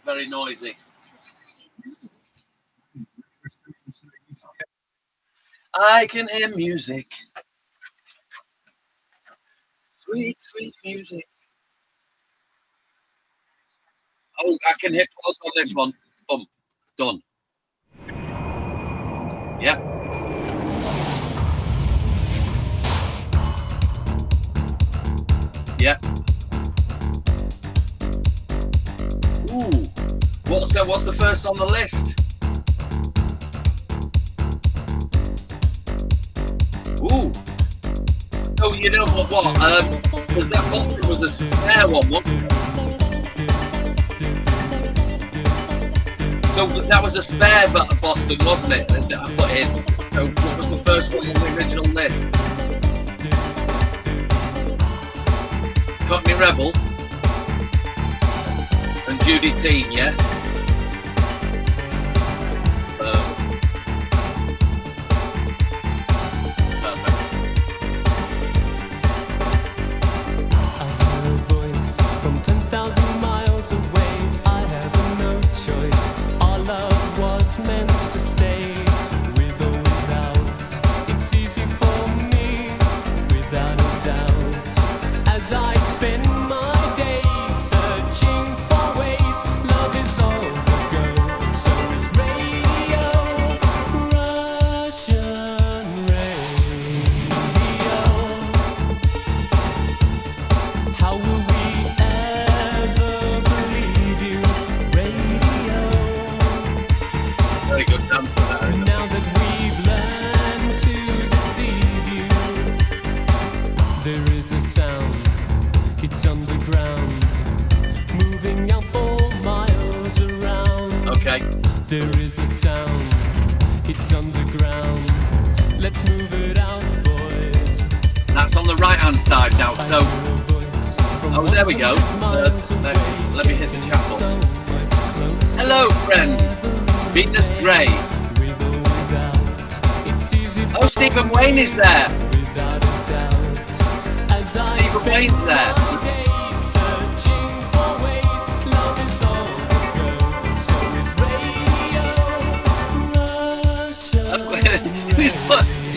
very noisy. I can hear music. Sweet, sweet music. Oh, I can hit pause on this one. Boom. Done. Yeah. Yeah. Ooh. What's the first on the list? Ooh. Oh, you know what? Because that Boston was a spare one, wasn't it? So that was a spare Boston, wasn't it? That I put in. So what was the first one on the original list? Cockney Rebel and Judy Teen, yeah. There is a sound, it's underground. Let's move it out, boys. That's on the right hand side now. So, oh, there we go. Let me hit the chat button. Hello, friend. Beat the grey. Oh, Stephen Wayne is there. Stephen Wayne's there.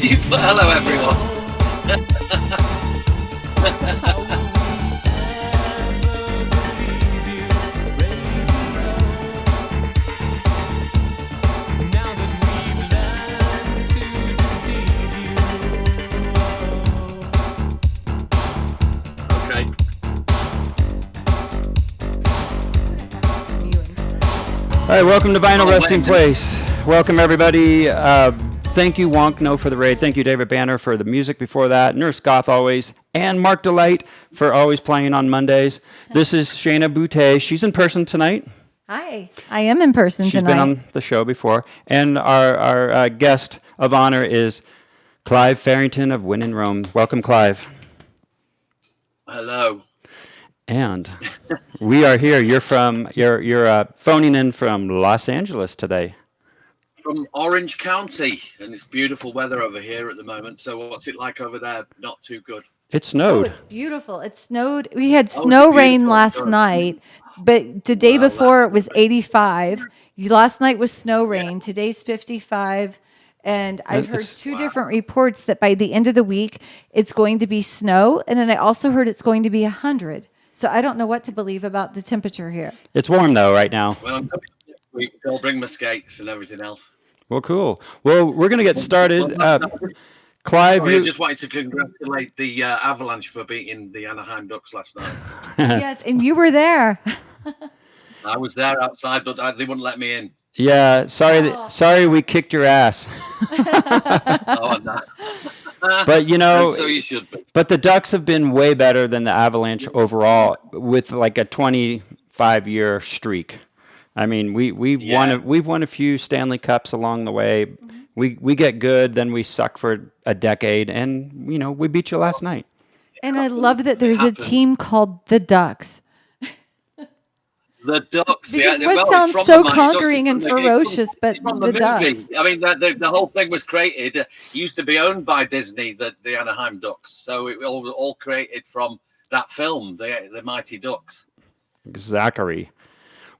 You put hello, everyone. Okay. All right, welcome to Vinyl Resting Place. Welcome, everybody. Thank you, Wonk No, for the raid. Thank you, David Banner, for the music before that. Nurse Goth always. And Mark Delight for always playing on Mondays. This is Shayna Boutte. She's in person tonight. Hi. I am in person tonight. She's been on the show before. And our guest of honor is Clive Farrington of When in Rome. Welcome, Clive. Hello. And we are here. You're phoning in from Los Angeles today. From Orange County, and it's beautiful weather over here at the moment. So what's it like over there? Not too good. It snowed. Oh, it's beautiful. It snowed. We had snow rain last night, but the day before it was 85. Last night was snow rain. Today's 55. And I've heard two different reports that by the end of the week, it's going to be snow. And then I also heard it's going to be 100. So I don't know what to believe about the temperature here. It's warm, though, right now. Well, I'm coming next week. They'll bring my skates and everything else. Well, cool. Well, we're going to get started. Clive, I just wanted to congratulate the Avalanche for beating the Anaheim Ducks last night. Yes, and you were there. I was there outside, but they wouldn't let me in. Yeah, sorry we kicked your ass. Oh, no. But, you know, so you should be. But the Ducks have been way better than the Avalanche overall with like a 25-year streak. I mean, we've won a few Stanley Cups along the way. We get good, then we suck for a decade, and you know we beat you last night. And I love that there's a team called the Ducks. The Ducks. Because yeah, what sounds so conquering and ferocious, but the Ducks. I mean, the whole thing was created. It used to be owned by Disney, the Anaheim Ducks. So it all created from that film, the Mighty Ducks. Zachary.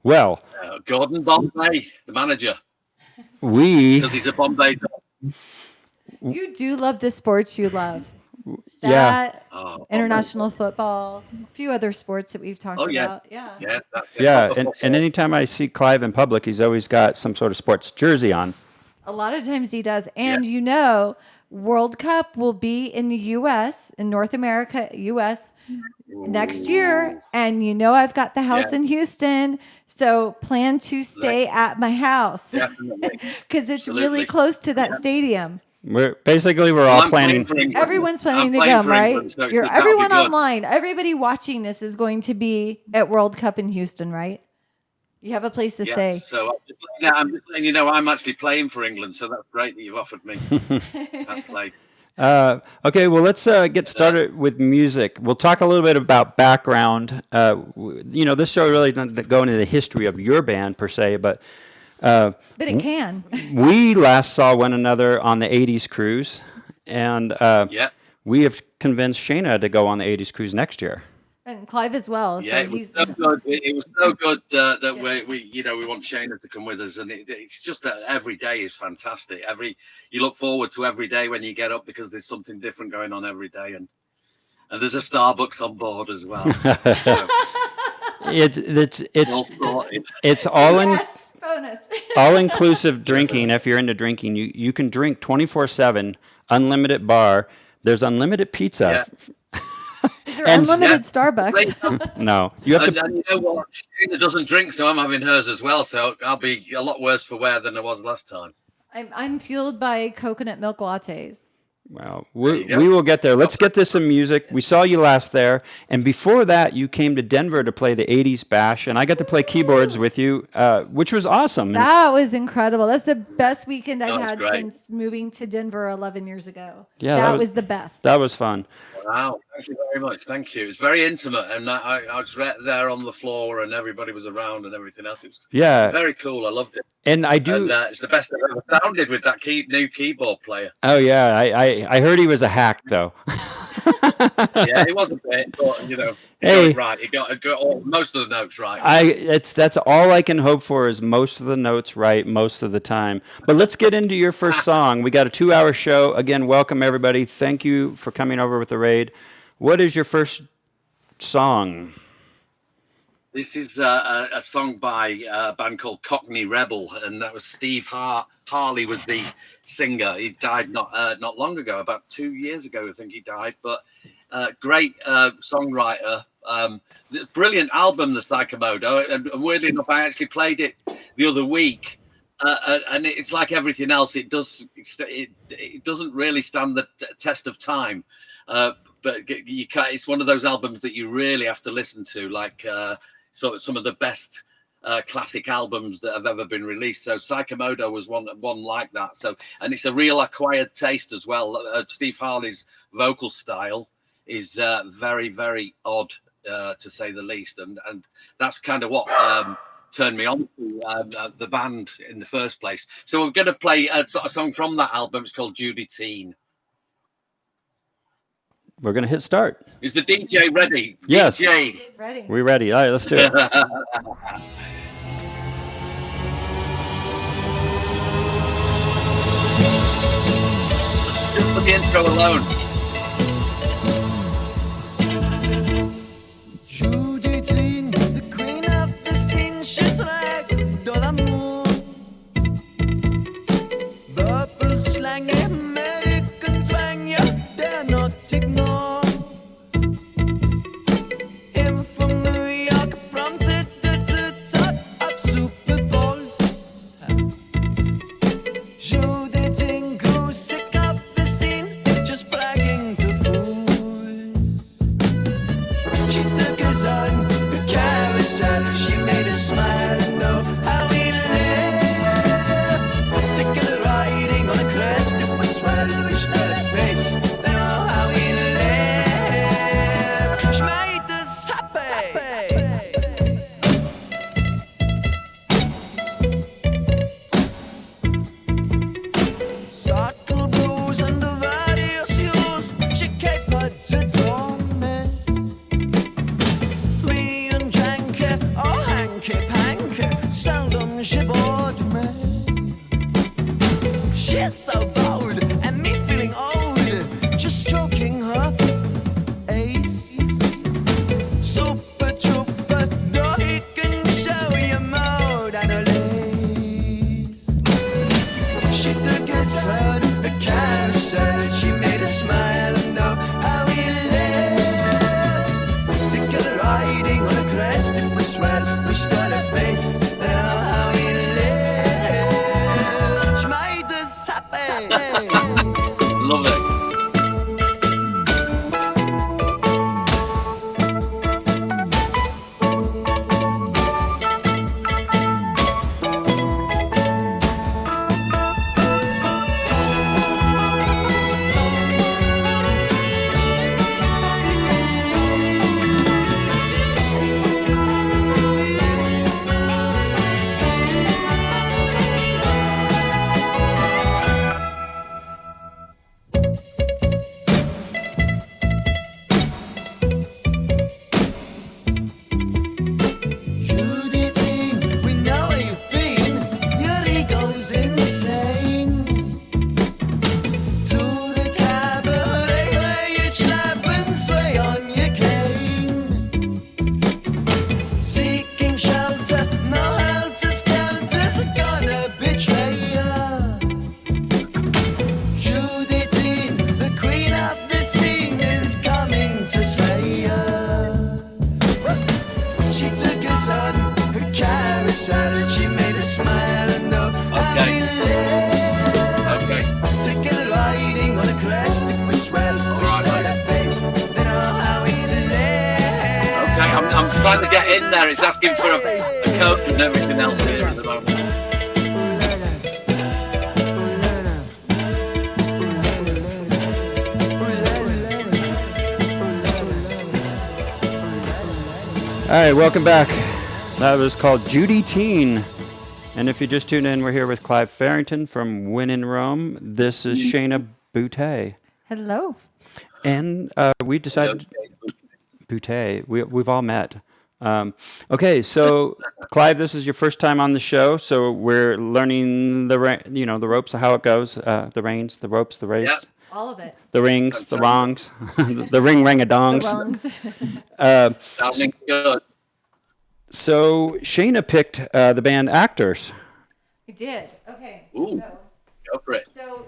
Well, Gordon Bombay, the manager, we because he's a Bombay dog. You do love the sports you love. yeah. That Oh, international football, a few other sports that we've talked yeah. about. Yeah. Yes, that's it. Yeah, and anytime I see Clive in public, he's always got some sort of sports jersey on. A lot of times he does. Yeah. And World Cup will be in the U.S., in North America, U.S. next year. And I've got the house in Houston. So plan to stay at my house. Definitely. Because it's Absolutely. really close to that stadium. We're all I'm planning. for England. Everyone's planning I'm to playing come, for right? England, so that'll be Everyone good. online, everybody watching this is going to be at World Cup in Houston, right? You have a place to stay. So I'm just letting you know I'm actually playing for England, so that's great that you've offered me that play. Okay, well, let's get started with music. We'll talk a little bit about background. This show really doesn't go into the history of your band per se, but it can. we last saw one another on the 80s cruise, and we have convinced Shayna to go on the 80s cruise next year. And Clive as well. Yeah, So it was so good. It was so good that we want Shayna to come with us, and it's just that every day is fantastic. You look forward to every day when you get up because there's something different going on every day, and there's a Starbucks on board as well. It's all in. Bonus. All inclusive drinking. If you're into drinking, you can drink 24/7, unlimited bar. There's unlimited pizza. Is there unlimited Starbucks? No, you have to. And you know what? Shayna doesn't drink, so I'm having hers as well. So I'll be a lot worse for wear than I was last time. I'm fueled by coconut milk lattes. Well, we will get there. Let's get this in music. We saw you last there. And before that, you came to Denver to play the 80s Bash. And I got to play keyboards with you, which was awesome. That was incredible. That's the best weekend I've had great. since moving to Denver 11 years ago. Yeah, that was the best. That was fun. Wow, thank you very much. Thank you. It was very intimate. And I was right there on the floor and everybody was around and everything else. It was very cool. I loved it. And I do. And it's the best I've ever sounded with that new keyboard player. Oh, yeah. I heard he was a hack, though. Yeah, it was a bit, but he got it right. He got most of the notes right. That's all I can hope for is most of the notes right most of the time. But let's get into your first song. We got a 2-hour show. Again, welcome everybody. Thank you for coming over with the raid. What is your first song? This is a song by a band called Cockney Rebel, and that was Steve Harley was the singer. He died not long ago, about 2 years ago, I think he died. But great songwriter, brilliant album, the Psychomodo. And weirdly enough, I actually played it the other week, and it's like everything else. It doesn't really stand the test of time, but you can't. It's one of those albums that you really have to listen to, like. So some of the best classic albums that have ever been released. So Psychomodo was one like that. So, and it's a real acquired taste as well. Steve Harley's vocal style is very, very odd, to say the least. And that's kind of what turned me on to the band in the first place. So we're going to play a song from that album. It's called Judy Teen. We're going to hit start. Is the DJ ready? Yes. DJ. He's ready. We're ready. All right, let's do it. Just put the intro alone. Judy Teen, the queen of the scene, she's like de l'amour. Verbal slang, American twang, yeah, dare not ignore. Him from New York, prompted the top of Super Bowls. Judy Teen grew sick of the scene, just brag j'ai beau demain. She's so bold, and me feeling old, just stroking her face. Super trooper, though he can show you mode and a lace. She took his hand, the carousel, she made a smile and know how he lived. Stick riding on a crest, it was swell, we stole a face, and know how he lived. She made us happy. Love it. She made a smile and know how he lived. Okay. Taking riding on a crest, it was swell. We stole a face, they know how he lived. Okay, I'm trying to get in there. It's asking for a code and everything else here at the moment. All right, welcome back. That was called Judy Teen. And if you just tuned in, we're here with Clive Farrington from Win in Rome. This is Shayna Boutte. Hello. And we decided... Boutte. We've all met. Okay, so Clive, this is your first time on the show, so we're learning the ropes of how it goes, the reins, the ropes, the race. Yep. All of it. The rings, the wrongs, the ring-a-dongs. The wrongs. Sounding good. So Shayna picked the band Actors. I did. Okay. Ooh. Go for it. So,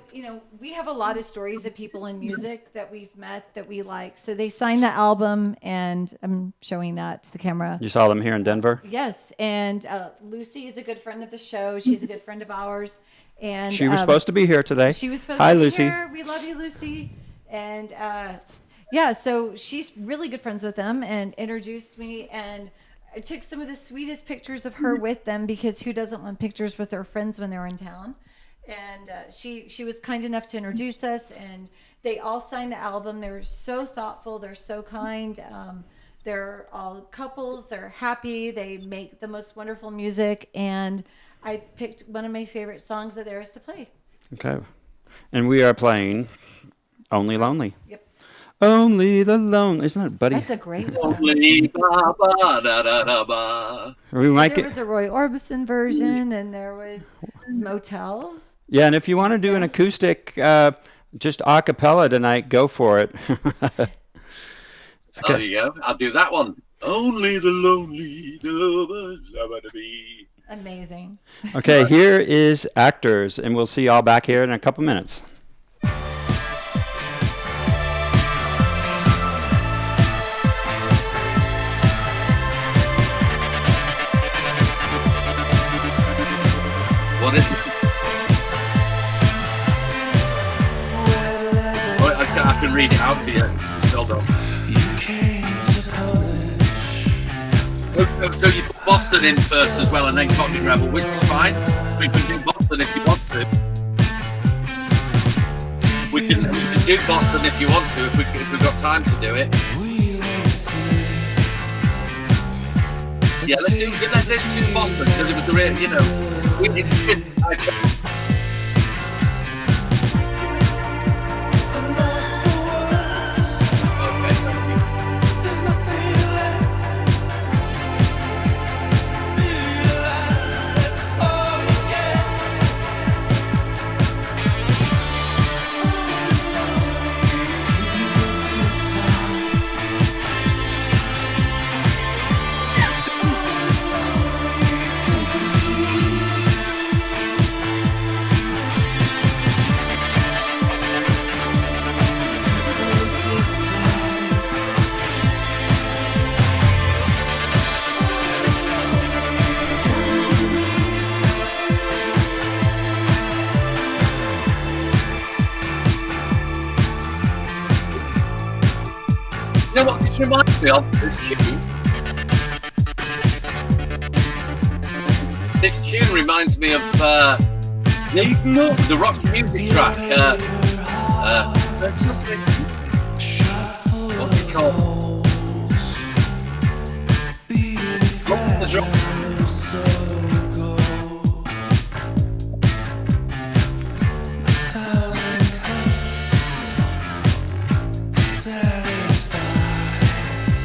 we have a lot of stories of people in music that we've met that we like. So they signed the album, and I'm showing that to the camera. You saw them here in Denver? Yes. And Lucy is a good friend of the show. She's a good friend of ours. And She was supposed to be here today. She was supposed Hi, to be Lucy. here. We love you, Lucy. And so she's really good friends with them and introduced me. And I took some of the sweetest pictures of her with them, because who doesn't want pictures with their friends when they're in town? And she was kind enough to introduce us, and they all signed the album. They're so thoughtful. They're so kind. They're all couples. They're happy. They make the most wonderful music. And I picked one of my favorite songs of theirs to play. Okay. And we are playing Only Lonely. Yep. Only the Lonely. Isn't that Buddy? That's a great song. Only ba ba da da da ba. We might There get... was a Roy Orbison version, and there was Motels. Yeah, and if you want to do an acoustic, just a cappella tonight, go for it. There you go. I'll do that one. Only the lonely. Be. Amazing. Okay, here is Actors, and we'll see y'all back here in a couple minutes. What is it? Well, I can read it out to you. Hold on. So you put Boston in first as well, and then Cockney Rebel, which is fine. We can do Boston if you want to. We can do Boston if you want to, if we've got time to do it. Yeah, let's do Boston, because it was the real, reminds me of this tune. This tune reminds me of the Roxy Music track. What's it called? The drop.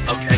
Okay.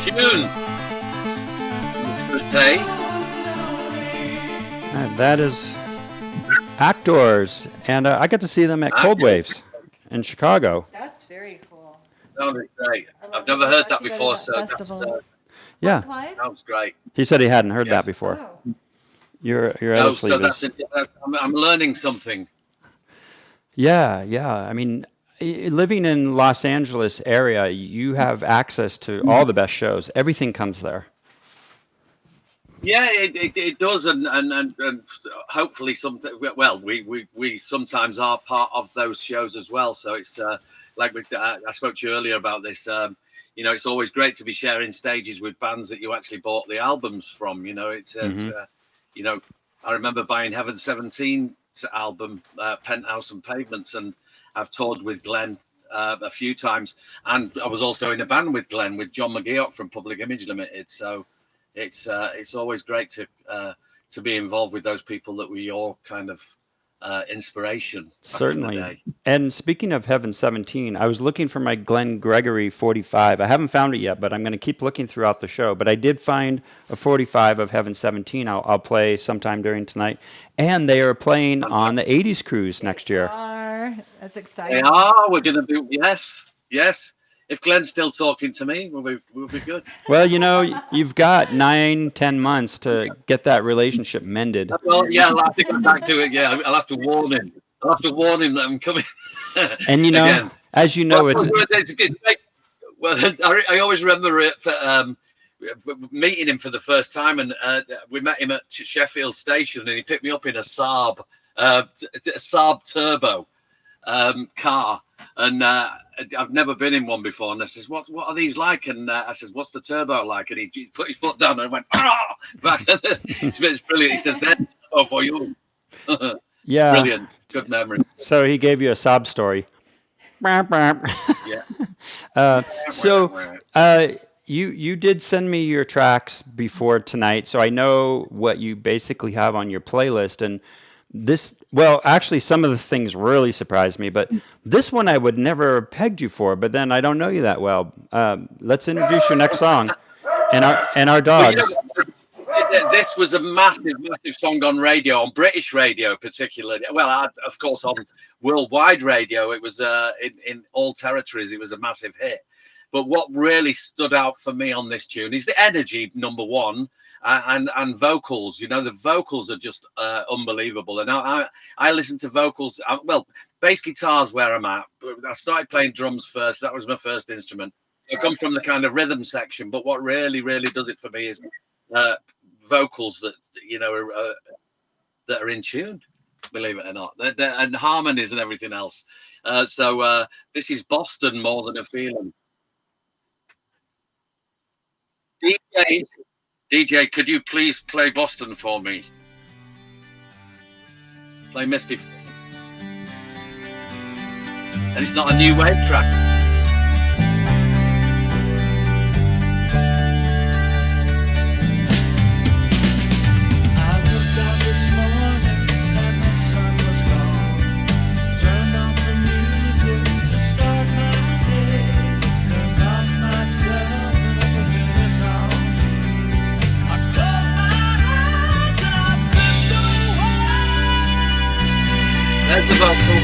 Tune. It's the day. That is Actors, and I got to see them at Cold Waves in Chicago. That's very cool. Sounded great. I've never heard that before, so that's, Yeah, Clive? sounds great. he said he hadn't heard that before. Oh. Your No, other so sleeve that's is. it. I'm learning something. Yeah. I mean, living in Los Angeles area, you have access to all the best shows. Everything comes there. Yeah, it does, and hopefully something. Well, we sometimes are part of those shows as well. So it's like I spoke to you earlier about this. You know, it's always great to be sharing stages with bands that you actually bought the albums from. You know, it's you know, I remember buying Heaven 17's album, Penthouse and Pavements, and I've toured with Glenn a few times, and I was also in a band with Glenn, with John McGeoch from Public Image Limited. So it's always great to be involved with those people that were your kind of inspiration. Certainly. And speaking of Heaven 17, I was looking for my Glenn Gregory 45. I haven't found it yet, but I'm going to keep looking throughout the show. But I did find a 45 of Heaven 17. I'll play sometime during tonight. And they are playing on the 80s cruise next year. That's exciting. They are. We're going to do, yes. If Glenn's still talking to me, we'll be good. Well, you know, you've got 9-10 months to get that relationship mended. Well, yeah, I'll have to go back to it. Yeah, I'll have to warn him. I'll have to warn him that I'm coming. And, you know, again. as you know, it's great. Well, I always remember it for, meeting him for the first time, and we met him at Sheffield Station, and he picked me up in a Saab Turbo car, and I've never been in one before. And I says, "What are these like?" And I says, "What's the turbo like?" And he put his foot down and went, "Ah!" Back. It's brilliant. He says, "That's turbo for you." yeah, brilliant. Good memory. So he gave you a sob story. Yeah. You did send me your tracks before tonight, so I know what you basically have on your playlist. And this, well, actually, some of the things really surprised me, but this one I would never have pegged you for. But then I don't know you that well. Let's introduce your next song, and our dogs. Well, you know, this was a massive song on radio, on British radio particularly. Well, of course, on worldwide radio, it was in all territories. It was a massive hit. But what really stood out for me on this tune is the energy, number one, and vocals. You know, the vocals are just unbelievable. And I listen to vocals. Well, bass guitar's where I'm at. I started playing drums first. That was my first instrument. I come from the kind of rhythm section, but what really does it for me is vocals that, you know, that are in tune, believe it or not, and harmonies and everything else. So this is Boston, More Than a Feeling. DJ, could you please play Boston for me? Play Misty. And it's not a new wave track. I looked out this morning and the sun was gone. Turned on some music to start my day. Then lost myself in a familiar song. I closed my eyes and I slipped away. There's the vocal.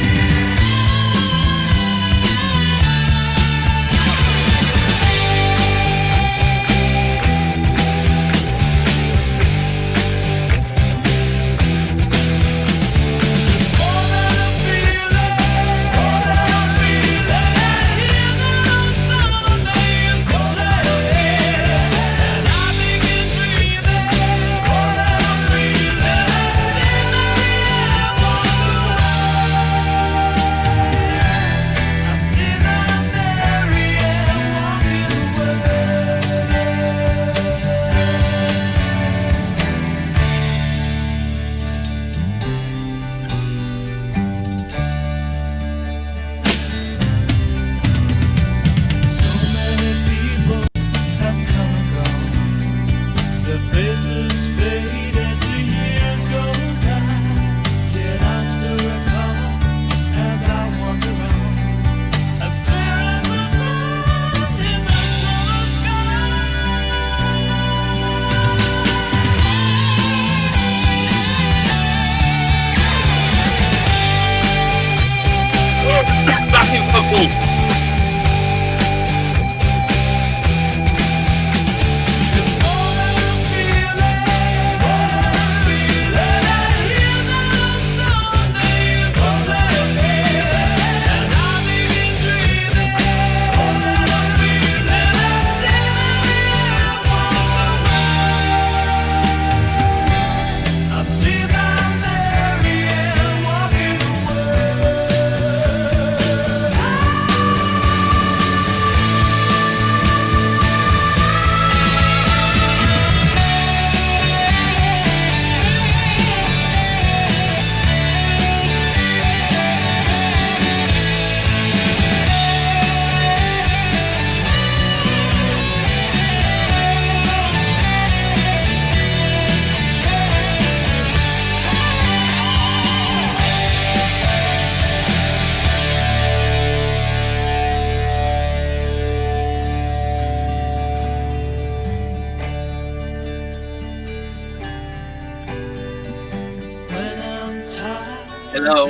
Hello.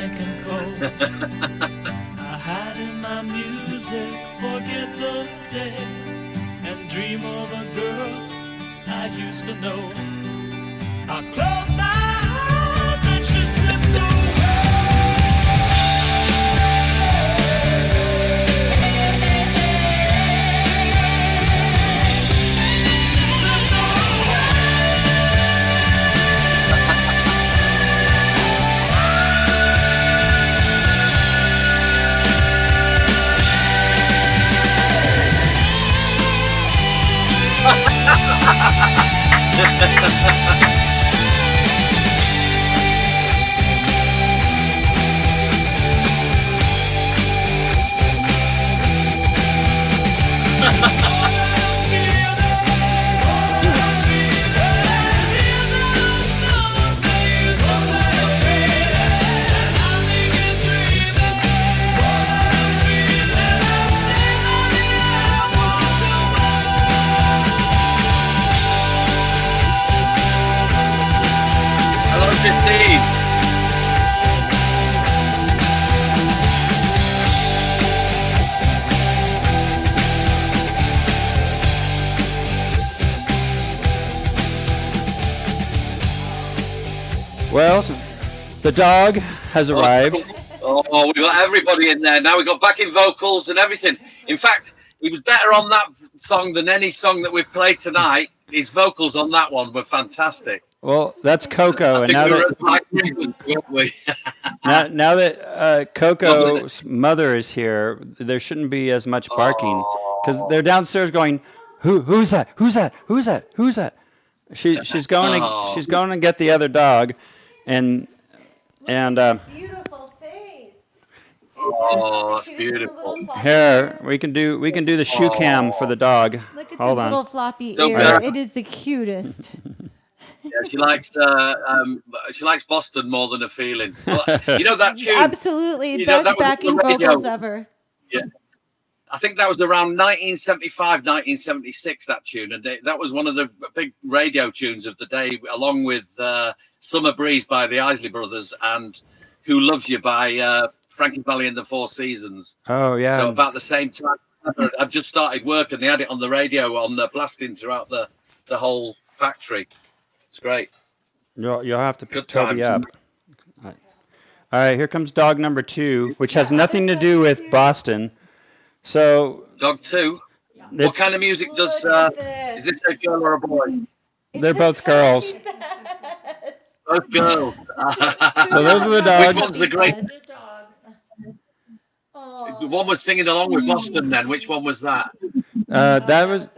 I hide in my music, forget the day, and dream of a girl I used to know. I close my eyes and she slipped away. dog has arrived. Oh, we got everybody in there now. We got backing vocals and everything. In fact, he was better on that song than any song that we've played tonight. His vocals on that one were fantastic. Well, that's Coco, and now that Coco's mother is here, there shouldn't be as much barking because they're downstairs going, "Who's that? Who's that? Who's that? Who's that?" She's going to get the other dog, and beautiful face. Oh, that's beautiful. Here we can do the shoe cam for the dog. Look at Hold this on. little floppy So ear. good. It is the cutest. Yeah, she likes Boston more than a feeling. But, you know that tune? Absolutely. You know, Best that was backing on the radio. vocals ever. Yeah. I think that was around 1975, 1976, that tune. And that was one of the big radio tunes of the day, along with Summer Breeze by the Isley Brothers and Who Loves You by Frankie Valli and the Four Seasons. Oh, yeah. So about the same time, I've just started work and they had it on the radio on the blasting throughout the whole factory. It's great. You'll have to pick Good Toby times. up. All right, here comes dog number 2, which has nothing to do with Boston. So Dog 2. What kind of music does is this a girl or a boy? they're both girls. Both girls. So those are the dogs. Which one's the great? One was singing along with Boston. Then which one was that? That was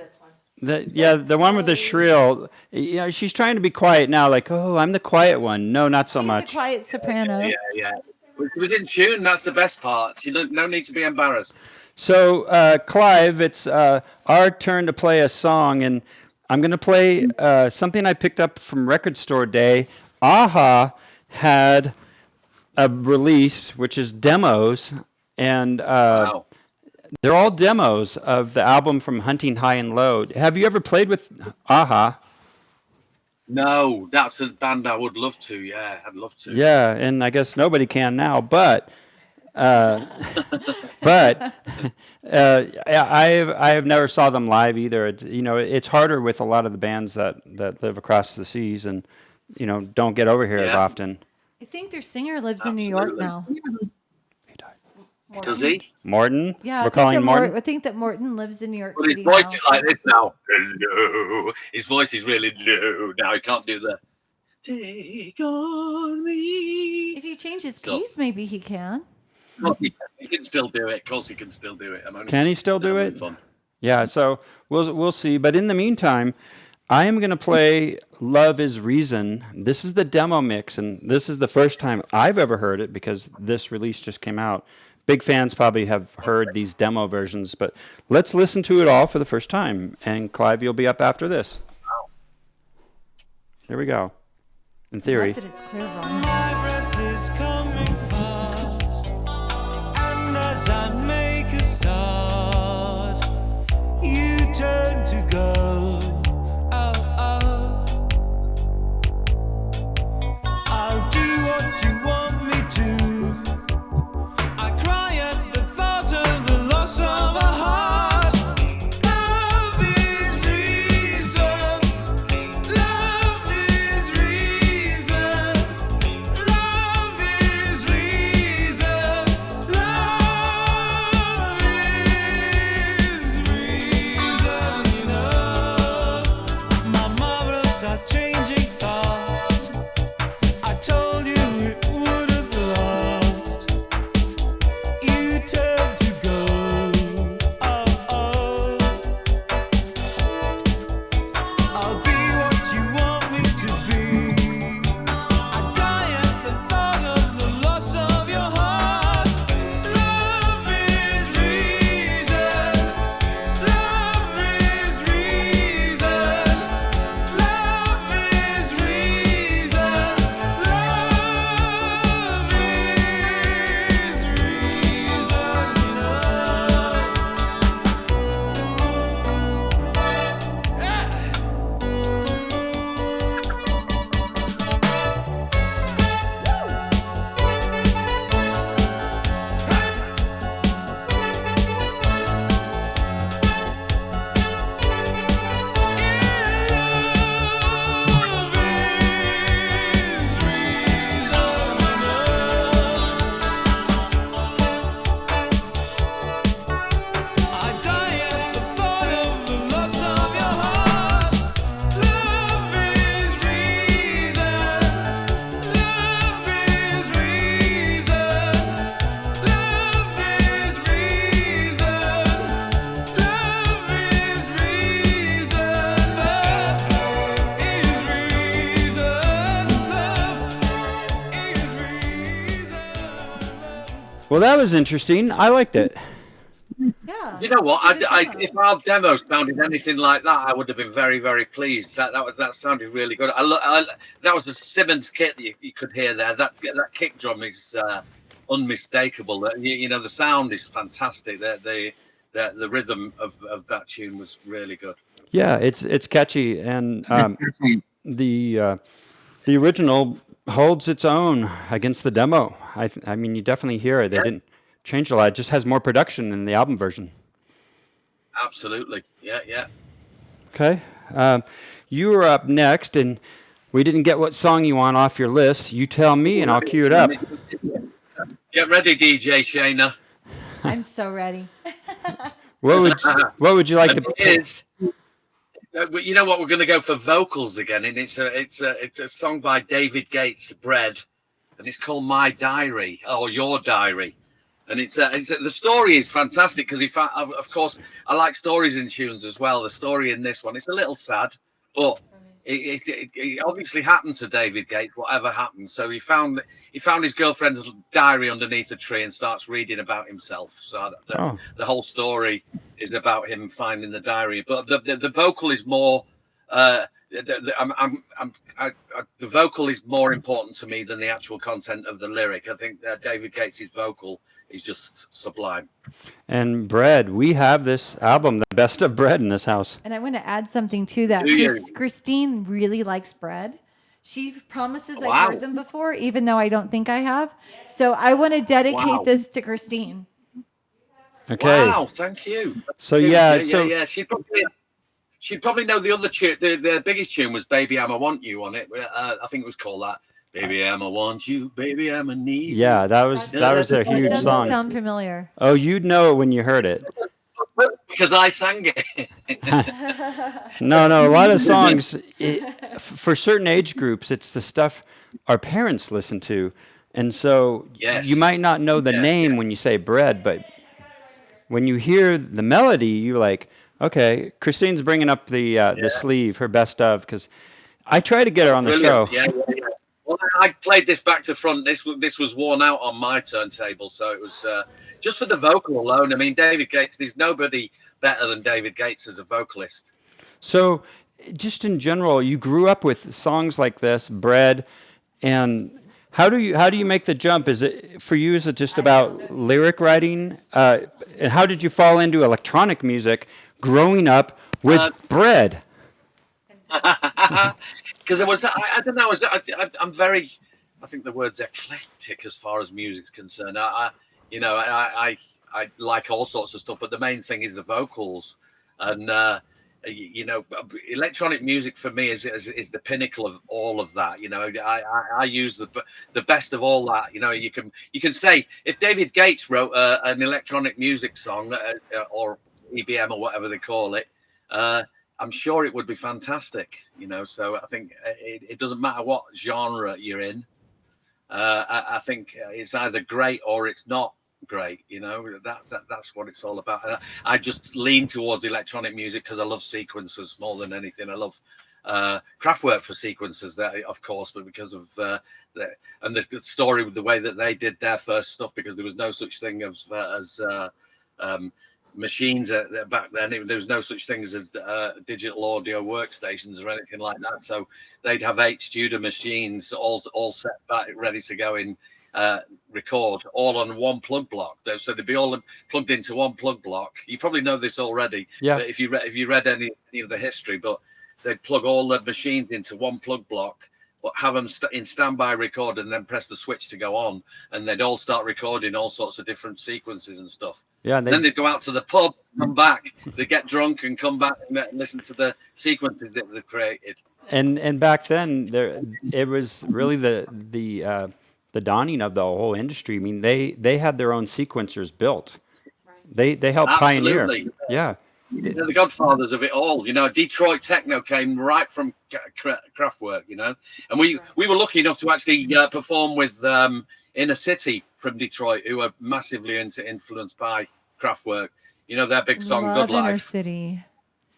the one with the shrill. You know, she's trying to be quiet now, like, oh, I'm the quiet one. No, not so She's much. the quiet soprano. Yeah. It was in tune. That's the best part. No need to be embarrassed. So, Clive, it's our turn to play a song, and I'm going to play something I picked up from Record Store Day. Aha had a release, which is demos, and Wow. they're all demos of the album from Hunting High and Low. Have you ever played with Aha? No, that's a band I would love to. Yeah, I'd love to. Yeah, and I guess nobody can now, but I have never saw them live either. It's harder with a lot of the bands that live across the seas and don't get over here as often. I think their singer lives in New York now. Does he? Morton? Yeah, We're calling Morton? I think that Morton lives in New York But his City voice now. is like this now. Hello. His voice is really low now. He can't do the take on me. If you change his Stuff. keys, maybe he can. Of course he can still do it. Of course he can still do it. Can he still do it? Fun. Yeah, so we'll see. But in the meantime, I am going to play Love is Reason. This is the demo mix, and this is the first time I've ever heard it because this release just came out. Big fans probably have heard these demo versions, but let's listen to it all for the first time. And Clive, you'll be up after this. Here we go. In theory. I love that it's clear, Ron. My breath is coming fast, and as I make a start, you turn to go. Oh, oh. I'll do what you want me to. I cry at the thought of the loss of a heart. Love is reason. Love is reason. Love is Well, that was interesting. I liked it. Yeah. You know what? it's a good demo. If our demo sounded anything like that, I would have been very, very pleased. That sounded really good. That was a Simmons kit that you could hear there. That kick drum is unmistakable. You know, the sound is fantastic. The rhythm of that tune was really good. Yeah, it's catchy, and the original holds its own against the demo. I mean, you definitely hear it. They Yeah, didn't change a lot. It just has more production in the album version. absolutely. Yeah, yeah. Okay, you were up next, and we didn't get what song you want off your list. You tell me, and I'll cue it up. Get ready, DJ Shayna. I'm so ready. What would you like And to? it is. You know what? We're going to go for vocals again, and it's a song by David Gates, Bread, and it's called My Diary or Your Diary, and the story is fantastic because of course I like stories in tunes as well. The story in this one, it's a little sad, but it obviously happened to David Gates. Whatever happened, so he found his girlfriend's diary underneath a tree and starts reading about himself. So the whole story is about him finding the diary, but the vocal is more. The vocal is more important to me than the actual content of the lyric. I think David Gates' vocal is just sublime. And Bread, we have this album, the best of Bread, in this house. And I want to add something to that. Christine really likes Bread. She promises I've heard them before, even though I don't think I have. So I want to dedicate this to Christine. Okay. Wow, thank you. So yeah. She'd probably know the other tune. The biggest tune was "Baby I'ma Want You" on it. I think it was called that. Baby I'ma Want You, Baby I'ma Need You. Yeah, that was a huge doesn't song. Sound familiar? Oh, you'd know it when you heard it. Because I sang it. No, a lot of songs for certain age groups, it's the stuff our parents listen to, and so you might not know the name when you say Bread, but when you hear the melody, you're like, okay, Christine's bringing up the sleeve, her best of, because I try to get her on the show. Yeah. Well, I played this back to front. This was worn out on my turntable, so it was just for the vocal alone. I mean, David Gates. There's nobody better than David Gates as a vocalist. So, just in general, you grew up with songs like this, Bread, and how do you make the jump? Is it for you? Is it just about lyric writing? And how did you fall into electronic music growing up with Bread? Because I don't know. I'm very. I think the word's eclectic as far as music's concerned. I like all sorts of stuff, but the main thing is the vocals, and electronic music for me is the pinnacle of all of that. I use the best of all that. You can say if David Gates wrote an electronic music song or EBM or whatever they call it, I'm sure it would be fantastic. So I think it doesn't matter what genre you're in. I think it's either great or it's not great. That's what it's all about. And I just lean towards electronic music because I love sequencers more than anything. I love Kraftwerk for sequencers, there, of course, but because of the story with the way that they did their first stuff, because there was no such thing as machines back then. There was no such things as digital audio workstations or anything like that. So they'd have 8 studio machines all set back, ready to go in record, all on one plug block. So they'd be all plugged into one plug block. You probably know this already. Yeah. But if you read any of the history, but they'd plug all the machines into one plug block, but have them in standby record and then press the switch to go on, and they'd all start recording all sorts of different sequences and stuff. Yeah, and then they'd go out to the pub, come back, they get drunk and come back and listen to the sequences that they've created. And back then, it was really the dawning of the whole industry. I mean, they had their own sequencers built. They helped pioneer. Yeah. They're the godfathers of it all. Detroit techno came right from Kraftwerk, and we were lucky enough to actually perform with Inner City from Detroit, who are massively influenced by Kraftwerk. Their big song, Love Good Life. Inner City.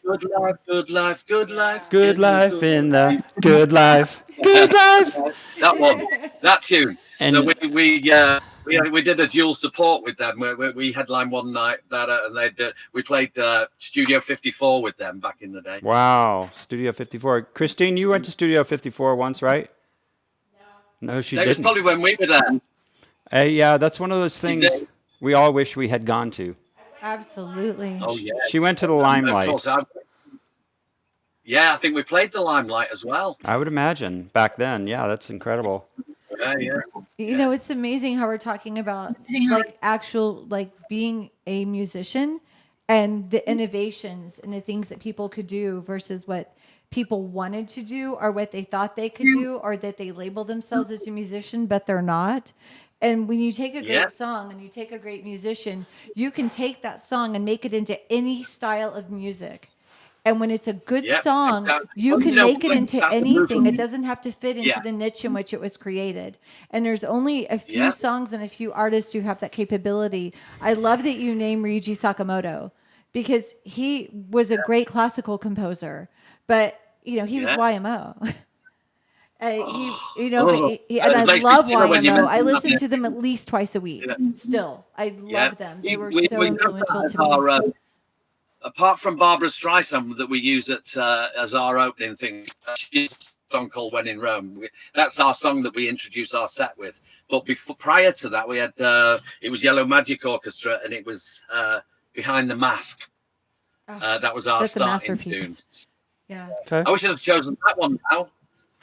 Good life, good life, good life. Good life in the good life. Good life. That one, that tune. So And we did a dual support with them. We headlined one night that, and we played Studio 54 with them back in the day. wow, Studio 54. Christine, you went to Studio 54 once, right? No, she That was didn't. probably when we were there. Yeah, that's one of those things we all wish we had gone to. Absolutely. Oh yeah. She went to the Of Limelight. course, I think we played the Limelight as well. I would imagine back then. Yeah, that's incredible. Yeah. You know, it's amazing how we're talking about like actual like being a musician and the innovations and the things that people could do versus what people wanted to do or what they thought they could do or that they label themselves as a musician but they're not. And when you take a great song and you take a great musician, you can take that song and make it into any style of music. And when it's a good song, you can make it into anything. It doesn't have to fit into the niche in which it was created. And there's only a few songs and a few artists who have that capability. I love that you name Ryuji Sakamoto because he was a great classical composer, but you know, he was YMO. And I love YMO. I listen to them at least twice a week. Still, I love them. They were so influential to me. Apart from Barbara Streisand that we use as our opening thing, she's a song called "When in Rome." That's our song that we introduce our set with. But prior to that, we had it was Yellow Magic Orchestra, and it was "Behind the Mask." That was our starting tune. Yeah. Okay. I wish I'd have chosen that one now.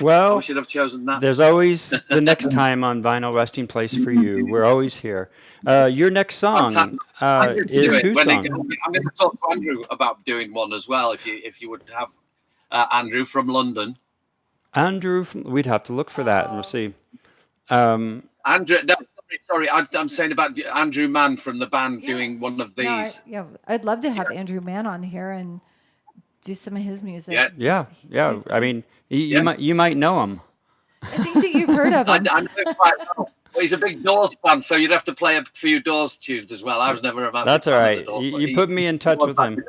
Well, we should have chosen that. There's always the next time on Vinyl Resting Place for you. We're always here. Your next song is whose song? I'm going to talk to Andrew about doing one as well. If you would have Andrew from London. Andrew, we'd have to look for that and we'll see. Andrew, no, sorry, I'm saying about Andrew Mann from the band doing one of these. I'd love to have Andrew Mann on here and do some of his music. Yeah. I mean, you might know him. I think that you've heard of him. I know quite well. Well, he's a big Doors fan, so you'd have to play a few Doors tunes as well. I was never a massive That's all right. You put me in touch with him.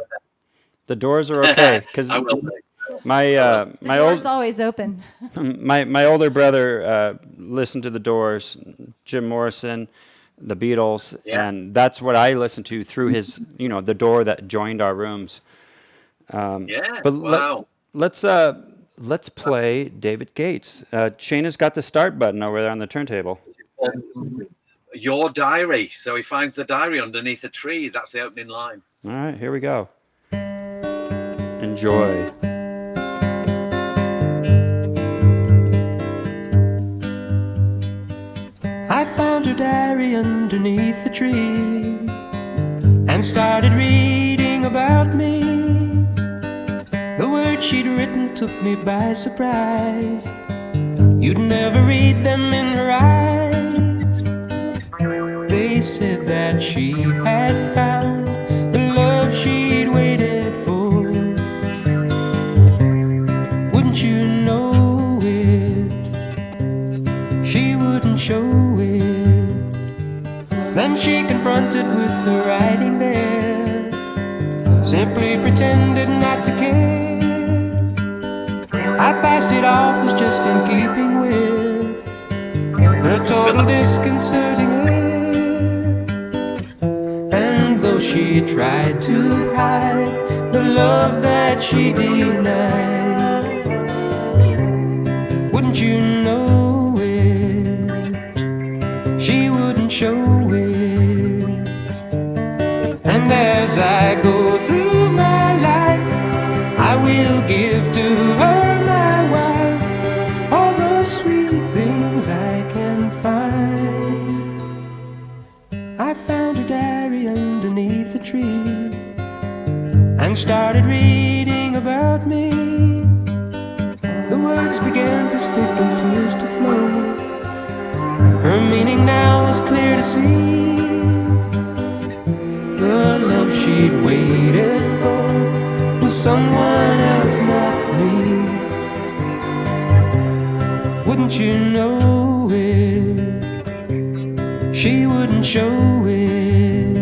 The Doors are okay because my door's always open. my older brother listened to the Doors, Jim Morrison, the Beatles, and that's what I listened to through his the door that joined our rooms. But let's play David Gates. Shayna's got the start button over there on the turntable. Your diary. So he finds the diary underneath a tree. That's the opening line. All right, here we go. Enjoy. I found her diary underneath the tree and started reading about me. The words she'd written took me by surprise. You'd never read them in her eyes. They said that she had found the love she'd waited for. Wouldn't you know it? She wouldn't show it. Then she confronted with the writing there, simply pretended not to care. I passed it off as just in keeping with her total disconcerting air. And though she tried to hide the love that she denied, wouldn't you know it? She wouldn't show it. And as I go through my life, I will give to her, my wife, all the sweet things I can find. I found a diary underneath a tree and started reading about me. The words began to stick and tears to flow. Her meaning now was clear to see. The love she'd waited for was someone else, not me. Wouldn't you know it? She wouldn't show it.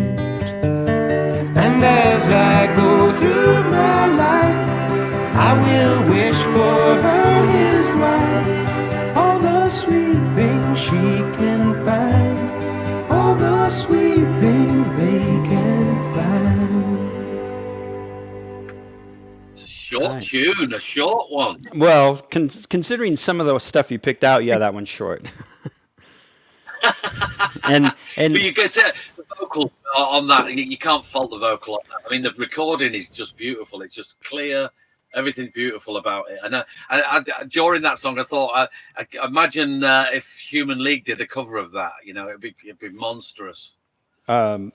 And as I go through my life, the sweet things they can find. Short tune, a short one. Well, considering some of the stuff you picked out, yeah, that one's short. and But you get the vocal on that. You can't fault the vocal on that. I mean, the recording is just beautiful. It's just clear. Everything's beautiful about it. And I during that song, I thought, I imagine if Human League did a cover of that, you know, it'd be monstrous.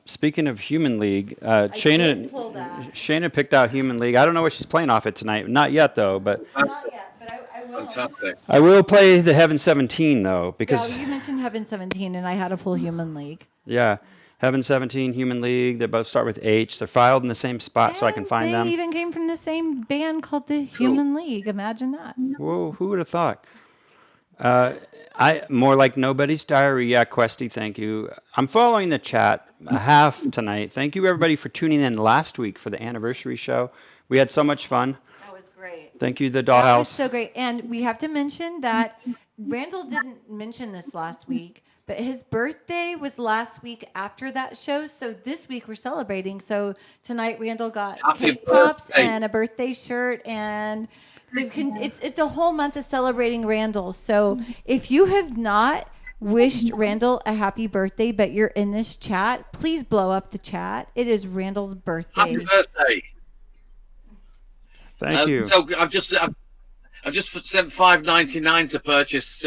Speaking of Human League, Shayna picked out Human League. I don't know what she's playing off it tonight. Not yet, though. But Not yet, but I will. Fantastic. I will play the Heaven 17 though, because Well, you mentioned Heaven 17, and I had to pull Human League. yeah, Heaven 17, Human League. They both start with H. They're filed in the same spot, so I can find them. They even came from the same band called the Human League. Imagine that. Whoa, who would have thought? I more like Nobody's Diary. Yeah, Questy, thank you. I'm following the chat a half tonight. Thank you everybody for tuning in last week for the anniversary show. We had so much fun. That was great. Thank you, the That was Dollhouse. so great. And we have to mention that Randall didn't mention this last week, but his birthday was last week after that show. So this week we're celebrating. So tonight Randall got Happy cake pops birthday. and a birthday shirt, and it's a whole month of celebrating Randall. So if you have not wished Randall a happy birthday, but you're in this chat, please blow up the chat. It is Randall's birthday. Happy birthday. Thank you. So I've just sent $5.99 to purchase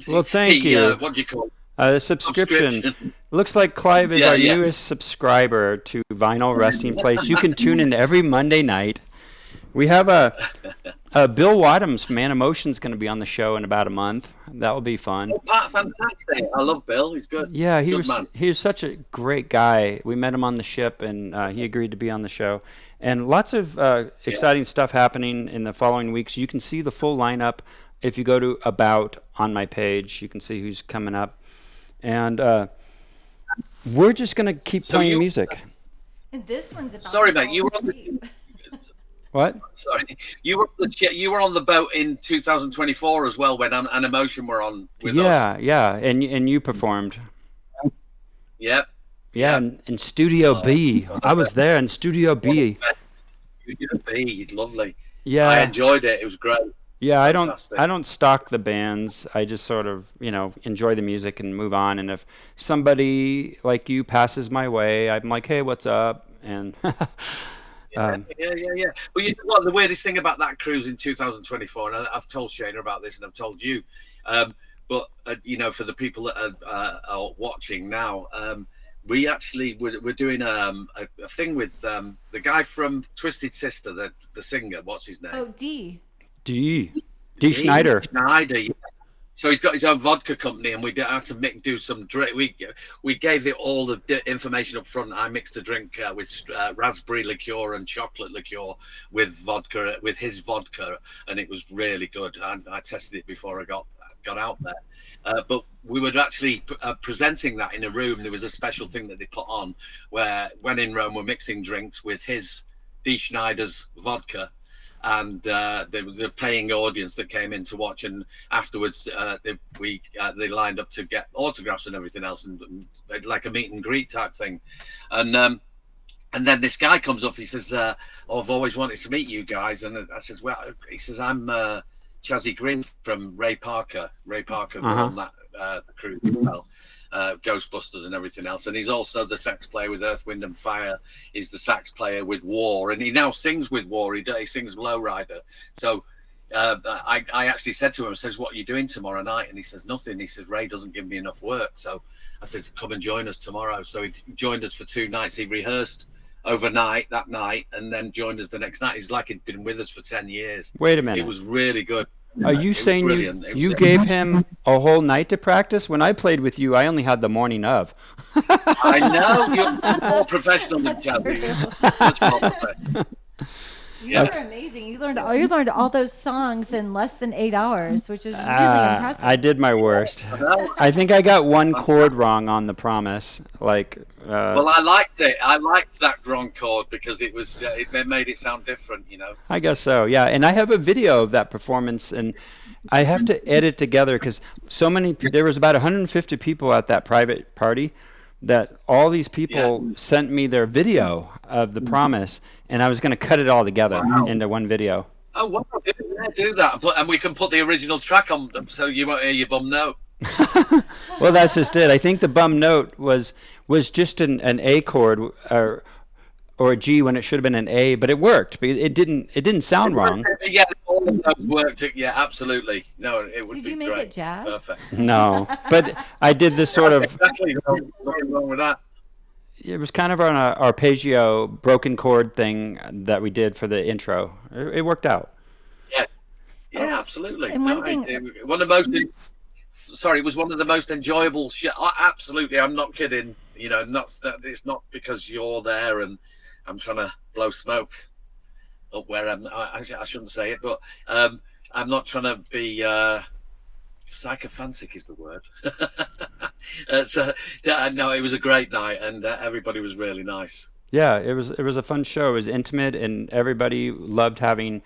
Well, thank you. What do you call it? The subscription. Looks like Clive is our Yeah. newest subscriber to Vinyl Resting Place. You can tune in every Monday night. We have Bill Wadhams from Animotion's going to be on the show in about a month. That will be fun. Fantastic. I love Bill. He's good. Yeah, he Good man. was such a great guy. We met him on the ship, and he agreed to be on the show. And lots of exciting stuff happening in the following weeks. You can see the full lineup if you go to About on my page. You can see who's coming up. And we're just going to keep playing music. And this one's about Sorry, to mate. You fall were on asleep. What? Sorry, you were on the boat in 2024 as well when Animotion were on with us. Yeah, and you performed. Yep. Yeah, in Studio B. I was there in Studio B. Studio B, lovely. Yeah, I enjoyed it. It was great. yeah. Fantastic. I don't stalk the bands. I just sort of enjoy the music and move on. And if somebody like you passes my way, I'm like, hey, what's up? And Yeah. Well, you know what? The weirdest thing about that cruise in 2024, and I've told Shayna about this, and I've told you, but for the people that are watching now, we actually we're doing a thing with the guy from Twisted Sister, the singer. What's his name? Oh, D. D Schneider. Schneider. Yes. So he's got his own vodka company, and we had to do some drink. We gave it all the information up front. I mixed a drink with raspberry liqueur and chocolate liqueur with vodka, with his vodka, and it was really good. I tested it before I got out there. But we were actually presenting that in a room. There was a special thing that they put on where, when in Rome, we're mixing drinks with his D. Schneider's vodka. And there was a paying audience that came in to watch, and afterwards they lined up to get autographs and everything else, and like a meet and greet type thing. And then this guy comes up. He says, "Oh, I've always wanted to meet you guys." And I says, "Well," he says, "I'm Chazzy Green from Ray Parker. Ray Parker was on that cruise as well." Ghostbusters and everything else, and he's also the sax player with Earth, Wind and Fire. He's the sax player with War, and he now sings with War. He sings Lowrider. So I actually said to him, I says, "What are you doing tomorrow night?" And he says, "Nothing." He says, "Ray doesn't give me enough work." So I says, "Come and join us tomorrow." So he joined us for 2 nights. He rehearsed overnight that night and then joined us the next night. He's like he'd been with us for 10 years. Wait a minute. It was really good. Are you saying you gave him a whole night to practice? When I played with you, I only had the morning of. I know, you're more professional than Chazzy. Much more professional. You were amazing. You learned all those songs in less than 8 hours, which is really impressive. I did my worst. I think I got one chord wrong on The Promise. Well, I liked it. I liked that grand chord because it was it made it sound different, you know. I guess so, yeah. And I have a video of that performance, and I have to edit together because there was about 150 people at that private party that all these people sent me their video of The Promise, and I was going to cut it all together into one video. Oh, wow. Do that. And we can put the original track on them so you won't hear your bum note. Well, that's just it. I think the bum note was just an A chord or a G when it should have been an A, but it worked. It didn't sound wrong. Yeah, all of those worked. Yeah, absolutely. No, it would be great. Did you make it jazz? Perfect. No, but I did this sort of. Exactly. Nothing wrong with that. It was kind of an arpeggio broken chord thing that we did for the intro. It worked out. Yeah, absolutely. And one thing, it was one of the most enjoyable. Absolutely, I'm not kidding. You know, it's not because you're there and I'm trying to blow smoke up where I shouldn't say it, but I'm not trying to be sycophantic is the word. No, it was a great night and everybody was really nice. Yeah, it was a fun show. It was intimate and everybody loved having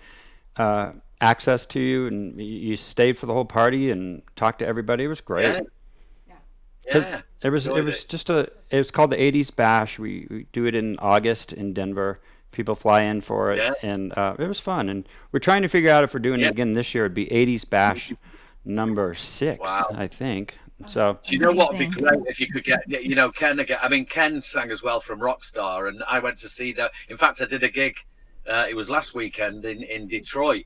access to you, and you stayed for the whole party and talked to everybody. It was great. Yeah. It was called the 80s Bash. We do it in August in Denver. People fly in for it, and it was fun. And we're trying to figure out if we're doing it again this year. It'd be 80s Bash number 6, I think. So do you know what would be great if you could get, you know, Ken again? I mean, Ken sang as well from Rockstar, and I went to see that. In fact, I did a gig. It was last weekend in Detroit.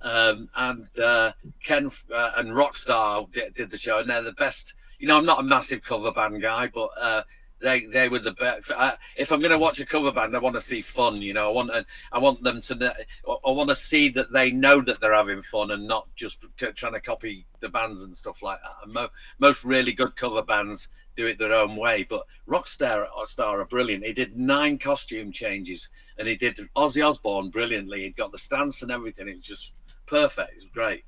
And Ken and Rockstar did the show, and they're the best. You know, I'm not a massive cover band guy, but they were the best. If I'm going to watch a cover band, I want to see fun. You know, I want them to. I want to see that they know that they're having fun and not just trying to copy the bands and stuff like that. And most really good cover bands do it their own way, but Rockstar are brilliant. He did 9 costume changes, and he did Ozzy Osbourne brilliantly. He got the stance and everything. It was just perfect. It was great.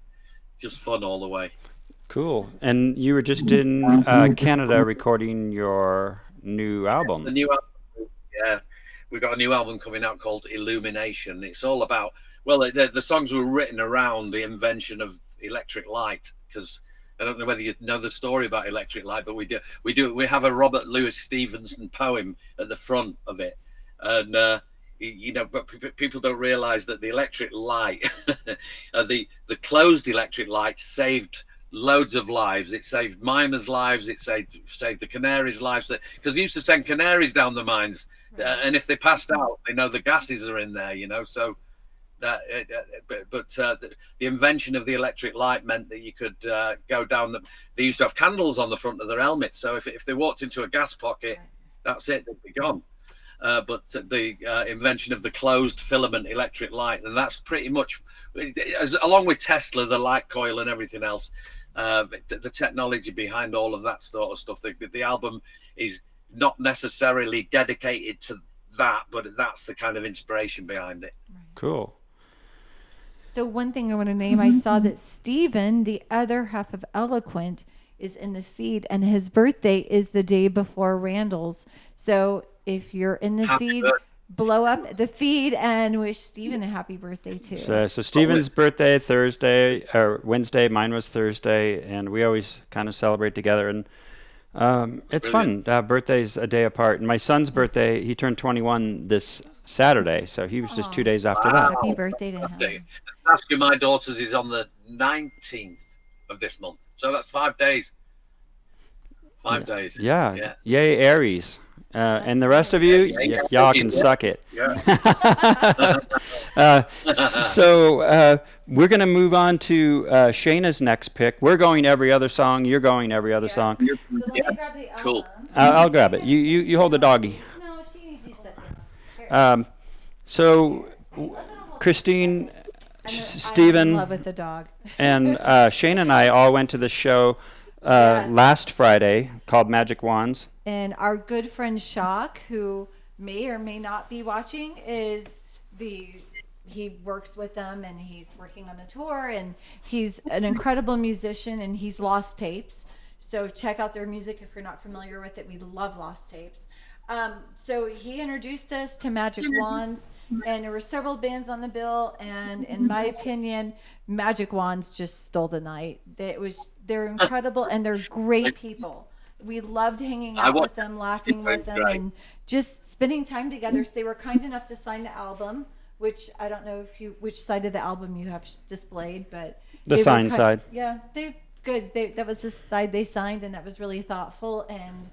Just fun all the way. Cool. And you were just in Canada recording your new album. The new album, yeah. We've got a new album coming out called Illumination. It's all about, well, the songs were written around the invention of electric light, because I don't know whether you know the story about electric light, but we do. We have a Robert Louis Stevenson poem at the front of it, and you know, but people don't realize that the electric light, the closed electric light, saved loads of lives. It saved miners' lives. It saved the canaries' lives. Because they used to send canaries down the mines, and if they passed out, they know the gases are in there. You know, so that. The invention of the electric light meant that you could go down the. They used to have candles on the front of their helmets, so if they walked into a gas pocket, that's it. They'd be gone. But the invention of the closed filament electric light, and that's pretty much, along with Tesla, the light coil and everything else, the technology behind all of that sort of stuff. The album is not necessarily dedicated to that, but that's the kind of inspiration behind it. Cool. So one thing I want to name, I saw that Steven, the other half of Eloquent, is in the feed, and his birthday is the day before Randall's. So if you're in the feed, blow up the feed and wish Steven a happy birthday too. So Steven's birthday Thursday or Wednesday. Mine was Thursday, and we always kind of celebrate together. And it's fun to have birthdays a day apart. And my son's birthday, he turned 21 this Saturday, so he was just 2 days after that. Happy birthday to him. Ask you, my daughter's is on the 19th of this month, so that's 5 days. 5 days. Yeah. Yay, Aries. And the rest of you, y'all can suck it. So we're going to move on to Shayna's next pick. We're going every other song. You're going every other song. So let me grab the album. Cool. I'll grab it. You hold the doggy. No, she needs to be set down. So Christine, Stephen, I'm in love with the dog. and Shane and I all went to the show last Friday called Magic Wands. And our good friend Shock, who may or may not be watching, is the he works with them, and he's working on a tour, and he's an incredible musician, and he's Lost Tapes. So check out their music if you're not familiar with it. We love Lost Tapes. So he introduced us to Magic Wands, and there were several bands on the bill. And in my opinion, Magic Wands just stole the night. They're incredible, and they're great people. We loved hanging out with them, laughing with them, and just spending time together. So they were kind enough to sign the album, which I don't know which side of the album you have displayed, but the sign side. Yeah, that was the side they signed, and that was really thoughtful. And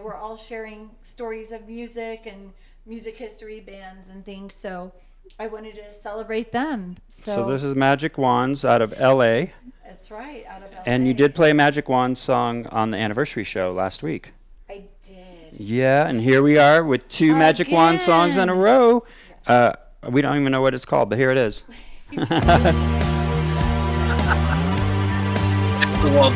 we're all sharing stories of music and music history, bands and things. So I wanted to celebrate them. So this is Magic Wands out of L.A. That's right, out of LA. And you did play a Magic Wands song on the anniversary show last week. I did. Yeah, and here we are with two Magic Wands songs in a row. We don't even know what it's called, but here it is. Excellent.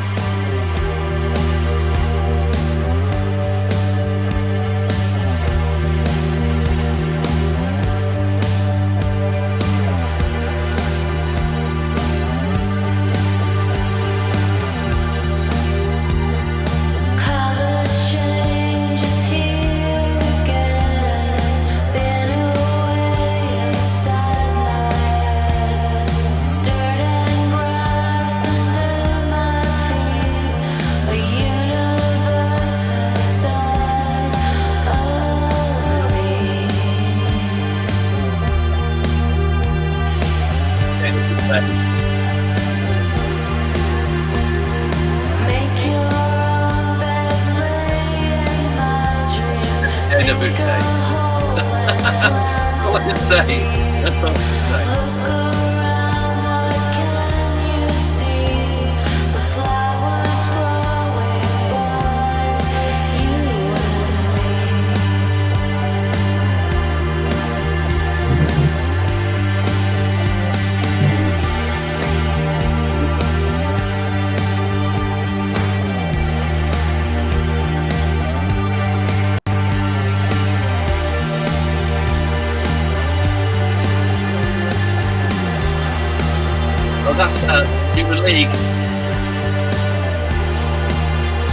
That's Human League.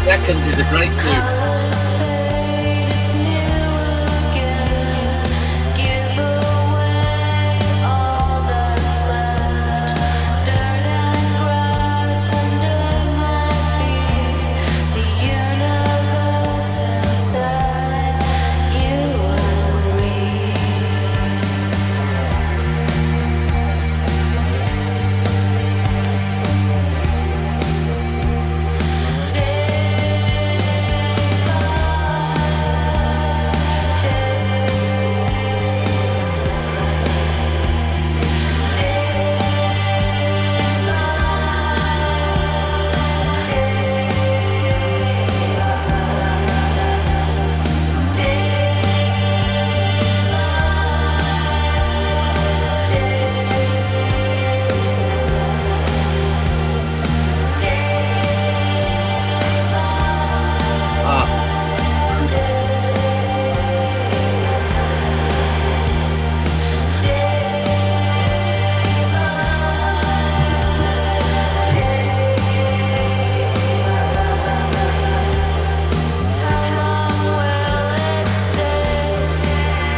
Seconds is a great tune.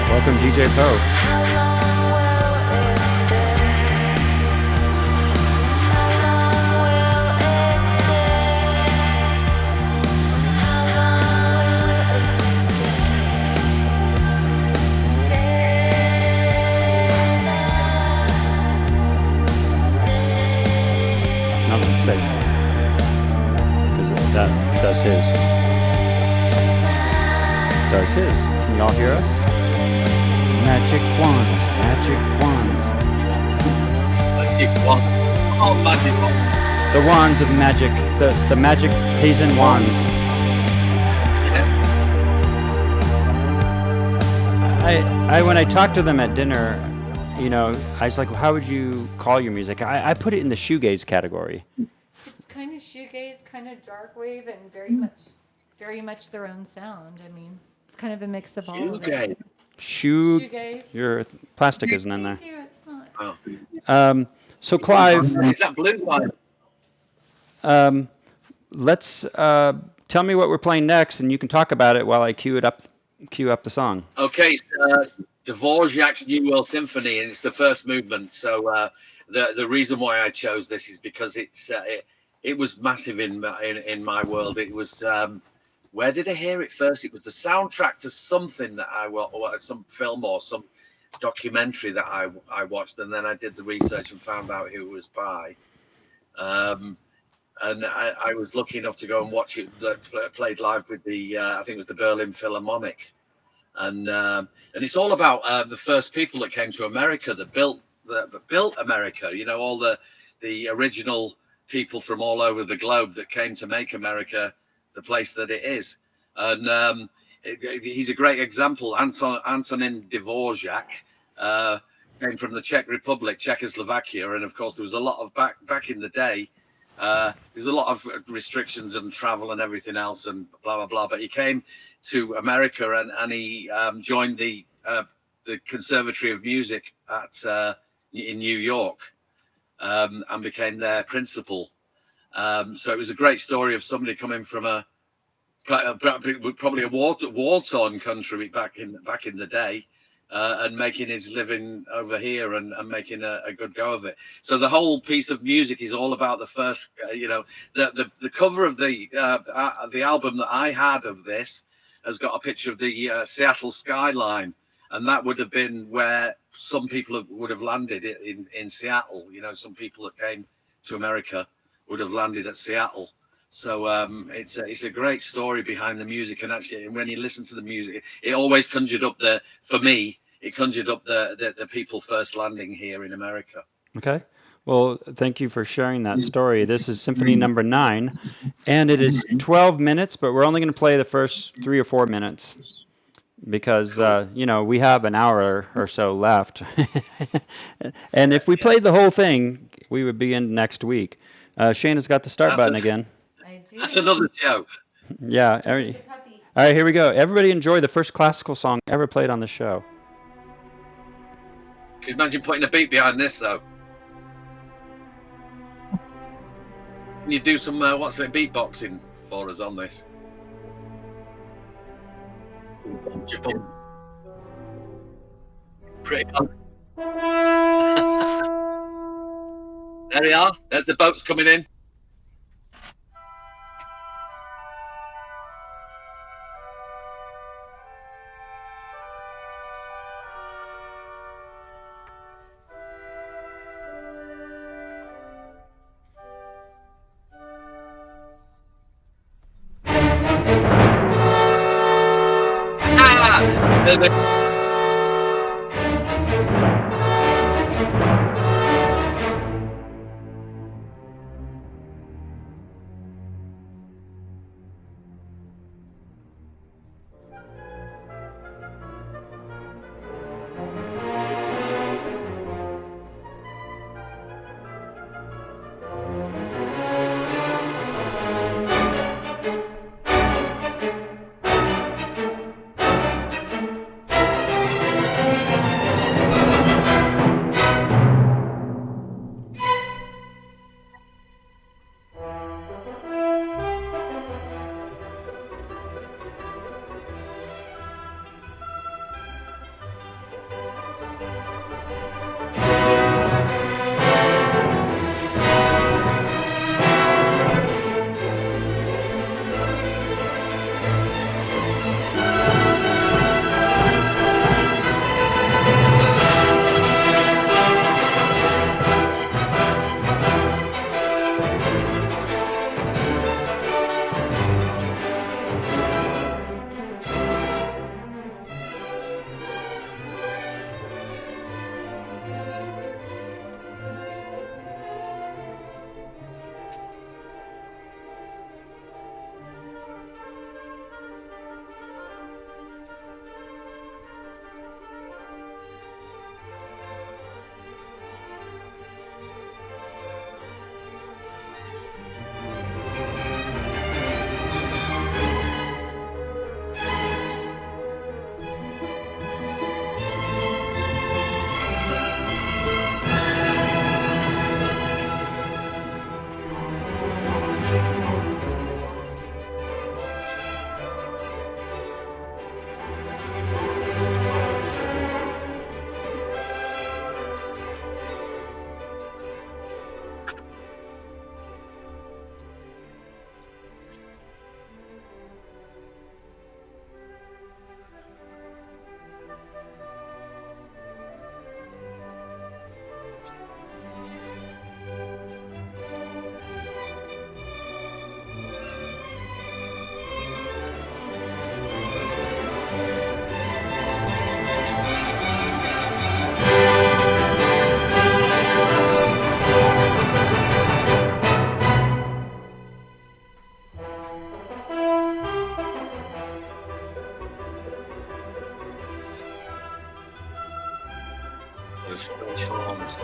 Welcome, DJ Poe. Nothing stays. Because that does his. Does his. Can y'all hear us? Magic wands, magic wands. Magic wand. Oh, magic wand. The wands of magic, the magic Hazen wands. Yes. I when I talked to them at dinner, you know, I was like, how would you call your music? I put it in the shoegaze category. It's kind of shoegaze, kind of dark wave, and very much their own sound. I mean, it's kind of a mix of all of it. Shoegaze. Your plastic isn't in there. Thank you. It's not. Oh. So Clive, Is that blue line? let's tell me what we're playing next, and you can talk about it while I cue the song. Okay, it's, Dvorak's New World Symphony, and it's the first movement. So the reason why I chose this is because it was massive in my world. It was where did I hear it first? It was the soundtrack to something that some film or some documentary that I watched, and then I did the research and found out who it was by. And I was lucky enough to go and watch it played live with the I think it was the Berlin Philharmonic, and it's all about the first people that came to America that built America. You know, all the original people from all over the globe that came to make America the place that it is. And he's a great example. Antonin Dvorak came from the Czech Republic, Czechoslovakia, and of course there was a lot of back in the day. There's a lot of restrictions and travel and everything else and blah blah blah. But he came to America and he joined the Conservatory of Music in New York and became their principal. So it was a great story of somebody coming from probably a war-torn country back in the day. And making his living over here and making a good go of it. So the whole piece of music is all about the first, the cover of the album that I had of this has got a picture of the Seattle skyline, and that would have been where some people would have landed in Seattle. You know, some people that came to America would have landed at Seattle. So it's a great story behind the music, and actually, when you listen to the music, it always conjured up the people first landing here in America. Okay. Well, thank you for sharing that story. This is Symphony Number 9, and it is 12 minutes, but we're only going to play the first 3 or 4 minutes because we have an hour or so left, and if we played the whole thing, we would begin next week. Shayna's got the start button again. I do. That's another joke. Yeah. All right, here we go. Everybody enjoy the first classical song ever played on the show. Can you imagine putting a beat behind this, though? Can you do some beatboxing for us on this? Pretty good. There we are. There's the boats coming in. was French horns.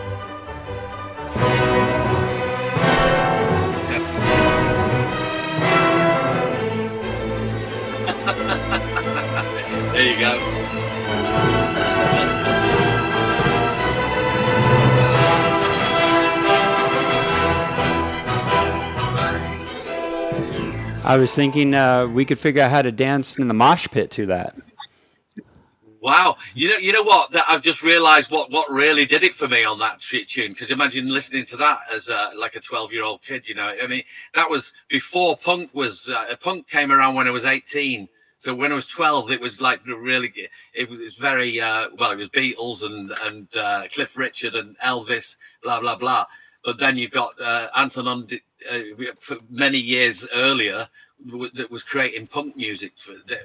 There you go. I was thinking we could figure out how to dance in the mosh pit to that. Wow, you know what? That I've just realised what really did it for me on that shit tune. Because imagine listening to that as like a 12-year-old kid. You know, I mean, that was before punk was. Punk came around when I was 18. So when I was 12, it was like really. It was very well. It was Beatles and Cliff Richard and Elvis, blah blah blah. But then you've got Anton for many years earlier that was creating punk music.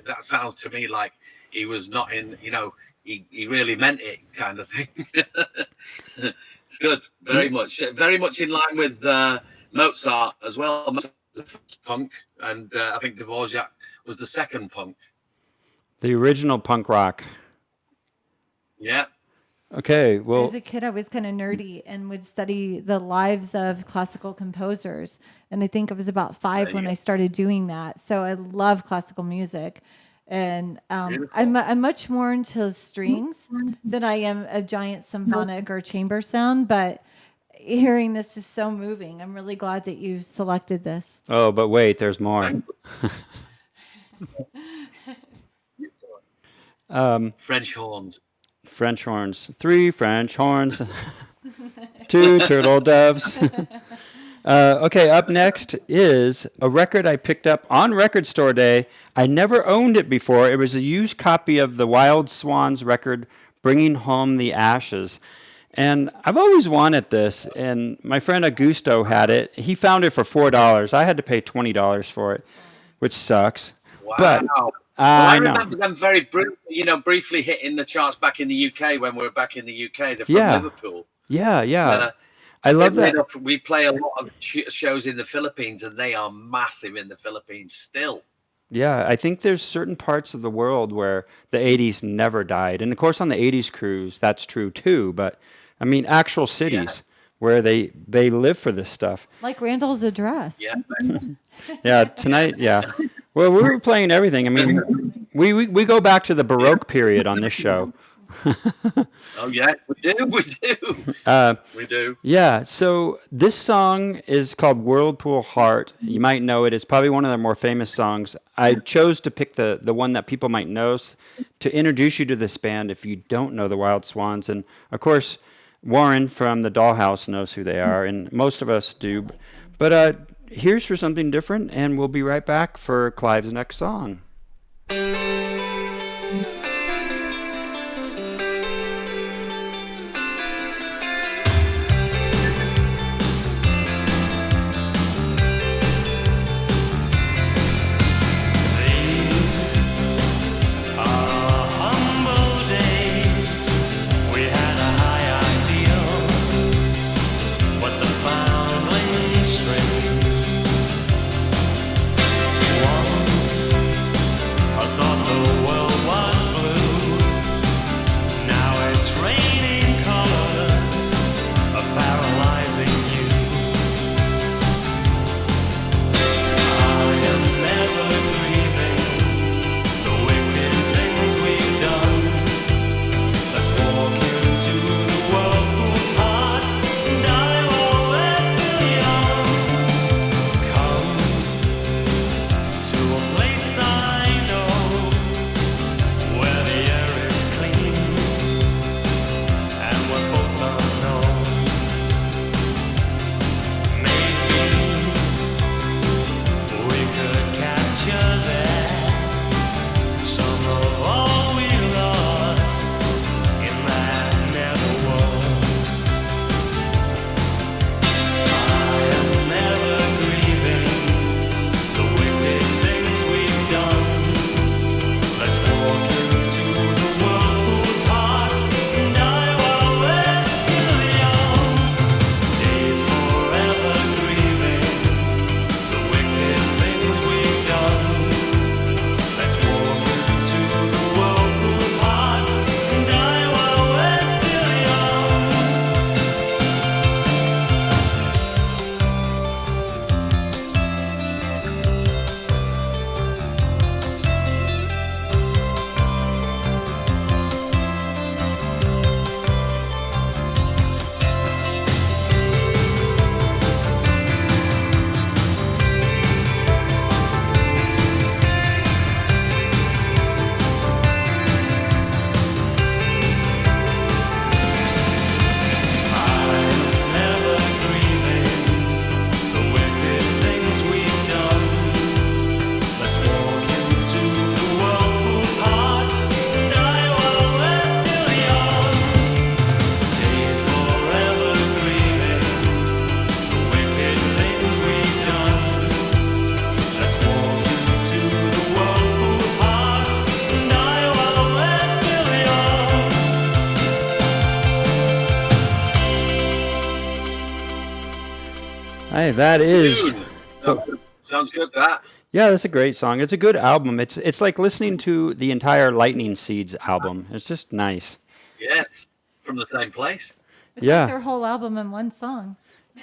That sounds to me like he was not in, you know, he really meant it kind of thing. It's good. Very much in line with Mozart as well. Punk, and I think Dvorak was the second punk. The original punk rock. Yeah. Okay, well, as a kid, I was kind of nerdy and would study the lives of classical composers. And I think I was about 5 when I started doing that. So I love classical music. And I'm much more into strings than I am a giant symphonic or chamber sound. But hearing this is so moving. I'm really glad that you selected this. oh, but wait, there's more. French horns. French horns. 3 French horns. 2 turtle doves. Okay, up next is a record I picked up on Record Store Day. I never owned it before. It was a used copy of the Wild Swans record, Bringing Home the Ashes. And I've always wanted this, and my friend Augusto had it. He found it for $4. I had to pay $20 for it, which sucks. Wow. But I know. remember them very briefly hitting the charts back in the UK when we were back in the UK. They're from Liverpool. Yeah. I love that. We play a lot of shows in the Philippines, and they are massive in the Philippines still. Yeah, I think there's certain parts of the world where the 80s never died. And of course on the 80s cruise, that's true too. But I mean, actual cities where they live for this stuff. Like Randall's Address. Yeah. Yeah, tonight, yeah. Well, we were playing everything. I mean, we go back to the Baroque period on this show. Oh, yes, we do. We do. Yeah, so this song is called Whirlpool Heart. You might know it. It's probably one of their more famous songs. I chose to pick the one that people might know to introduce you to this band if you don't know the Wild Swans. And, of course, Warren from the Dollhouse knows who they are, and most of us do. But here's for something different, and we'll be right back for Clive's next song. Once I thought the world was Okay, that is. Tune. Sounds good, that. Yeah, that's a great song. It's a good album. It's like listening to the entire Lightning Seeds album. It's just nice. Yes, from the same place. It's like Yeah. their whole album in one song.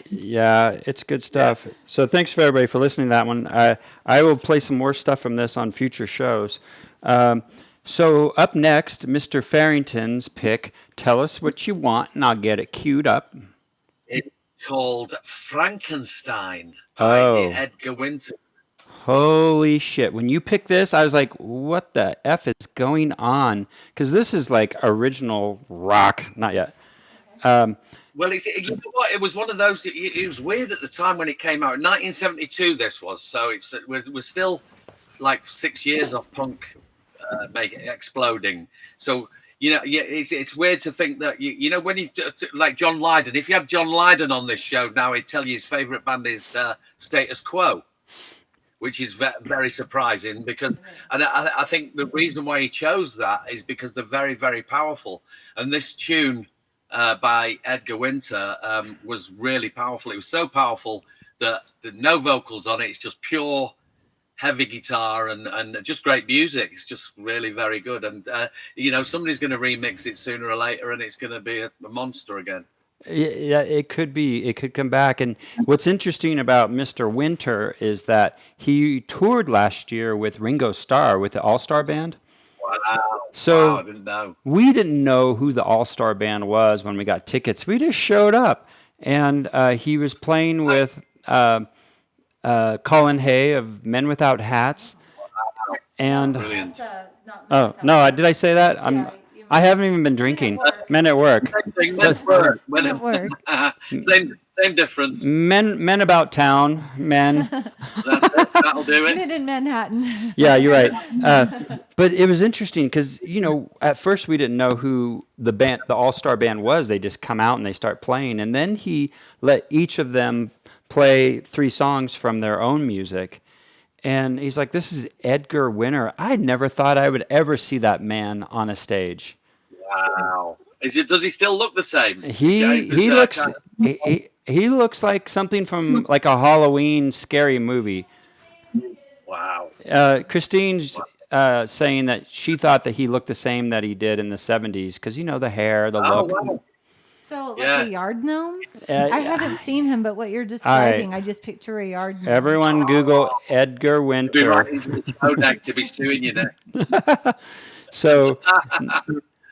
Yeah, it's good stuff. So thanks for everybody for listening to that one. I will play some more stuff from this on future shows. So up next, Mr. Farrington's pick. Tell us what you want, and I'll get it queued up. It's called Frankenstein Oh. by Edgar Winter. Holy shit. When you picked this, I was like, what the F is going on? Because this is like original rock. Not yet. Well, you know what? It was one of those. It was weird at the time when it came out. In 1972, this was. So we're still like 6 years off punk exploding. So, you know, yeah, it's weird to think that, you know, when you like John Lydon, if you had John Lydon on this show now, he'd tell you his favorite band is Status Quo, which is very surprising because, and I think the reason why he chose that is because they're very, very powerful. And this tune by Edgar Winter was really powerful. It was so powerful that there's no vocals on it. It's just pure heavy guitar and just great music. It's just really very good. And, you know, somebody's going to remix it sooner or later and it's going to be a monster again. Yeah, it could be. It could come back. And what's interesting about Mr. Winter is that he toured last year with Ringo Starr with the All-Star Band. Wow. So wow, I didn't know. We didn't know who the All-Star Band was when we got tickets. We just showed up. And he was playing with Colin Hay of Men Without Hats. And Brilliant. oh, no, did I say that? I haven't even been drinking. Men at Work. Men at work. Men at work. Same difference. Men About Town. Men. That'll do it. Men in Manhattan. Yeah, you're right. But it was interesting because, you know, at first we didn't know who the All-Star Band was. They just come out and they start playing. And then he let each of them play 3 songs from their own music. And he's like, this is Edgar Winter. I never thought I would ever see that man on a stage. Wow. Does he still look the same? He looks he looks like something from like a Halloween scary movie. Wow. Christine's saying that she thought that he looked the same that he did in the 70s because, you know, the hair, the look. Wow. So, like a yard gnome? I haven't seen him, but what you're describing, I just picture a yard gnome. Everyone Google Edgar Winter. Be right into the show next to be suing you next. So,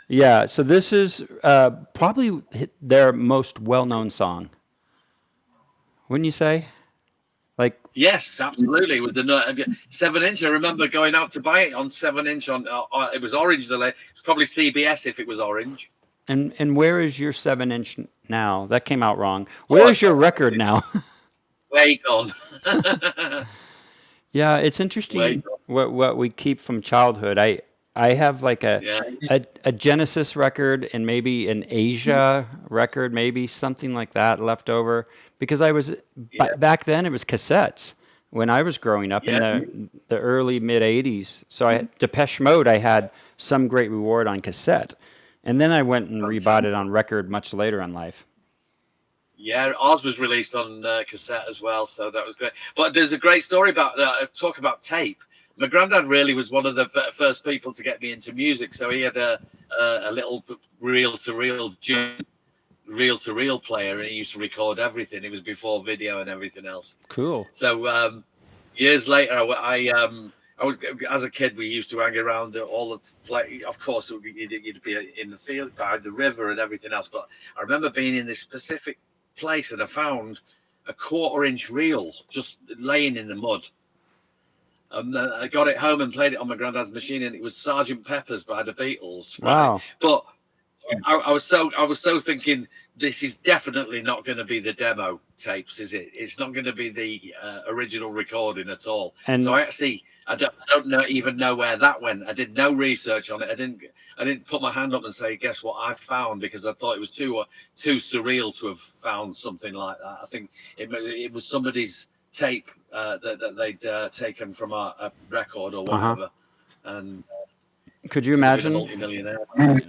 yeah, so this is probably their most well-known song. Wouldn't you say? Like, yes, absolutely. It was the 7-inch. I remember going out to buy it on 7-inch. It was orange. It's probably CBS if it was orange. And where is your 7-inch now? That came out wrong. Where is your record now? Way gone. Yeah, it's interesting what we keep from childhood. I have like a Genesis record and maybe an Asia record, maybe something like that left over because I was back then it was cassettes when I was growing up in the early mid 80s. So Depeche Mode I had Some Great Reward on cassette. And then I went and rebought it on record much later in life. Yeah, ours was released on cassette as well, so that was great. But there's a great story about talk about tape. My granddad really was one of the first people to get me into music. So he had a little reel-to-reel player, and he used to record everything. It was before video and everything else. Cool. So years later, I was, as a kid, we used to hang around all the play. Of course, you'd be in the field by the river and everything else. But I remember being in this specific place and I found a 1/4-inch reel just laying in the mud. And I got it home and played it on my granddad's machine, and it was Sergeant Pepper's by the Beatles. Right? Wow! But I was so thinking this is definitely not going to be the demo tapes, is it? It's not going to be the original recording at all. And so I don't even know where that went. I did no research on it. I didn't put my hand up and say, guess what I found, because I thought it was too surreal to have found something like that. I think it was somebody's tape that they'd taken from a record or whatever. And could you imagine? Multi-millionaire.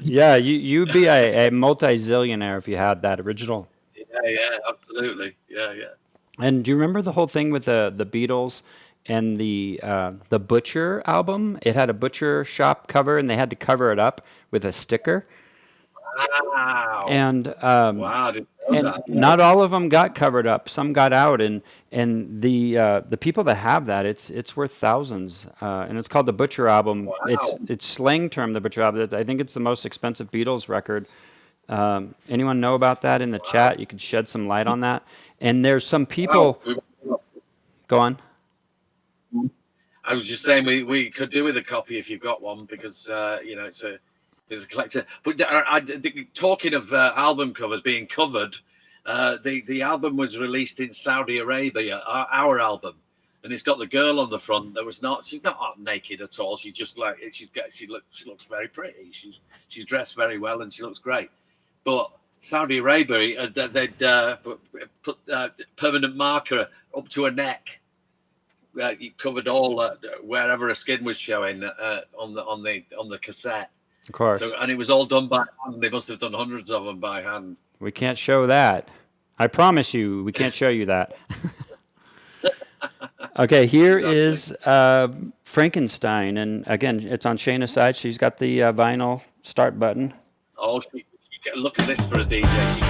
Yeah, you'd be a multi-zillionaire if you had that original. Yeah, absolutely. Yeah. And do you remember the whole thing with the Beatles and the Butcher album? It had a butcher shop cover, and they had to cover it up with a sticker. Wow. And Wow, I didn't know and that. not all of them got covered up. Some got out, and the people that have that, it's worth thousands. And it's called the Butcher album. Wow. It's slang term, the Butcher album. I think it's the most expensive Beatles record. Anyone know about that in the chat? You could shed some light on that. And there's some Wow. people. Go on. I was just saying we could do with a copy if you've got one, because it's a collector. But talking of album covers being covered, the album was released in Saudi Arabia, our album, and it's got the girl on the front. She's not naked at all. She's just like she looks very pretty. She's dressed very well, and she looks great. But Saudi Arabia, they'd put permanent marker up to her neck. It covered all wherever her skin was showing on the cassette. Of course. And it was all done by hand. They must have done hundreds of them by hand. We can't show that. I promise you, we can't show you that. Okay, here is Frankenstein, and again, it's on Shayna's side. She's got the vinyl start button. Oh, look at this for a DJ.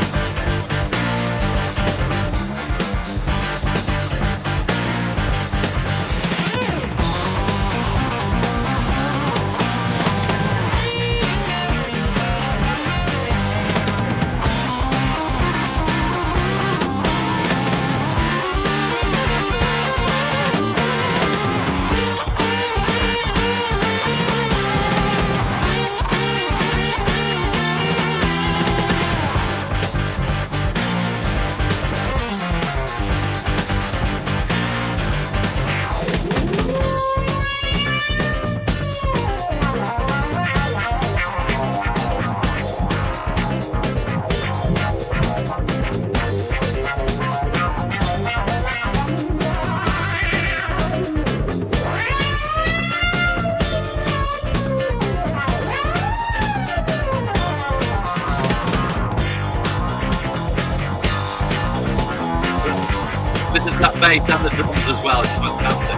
That bass and the drums as well. It's fantastic.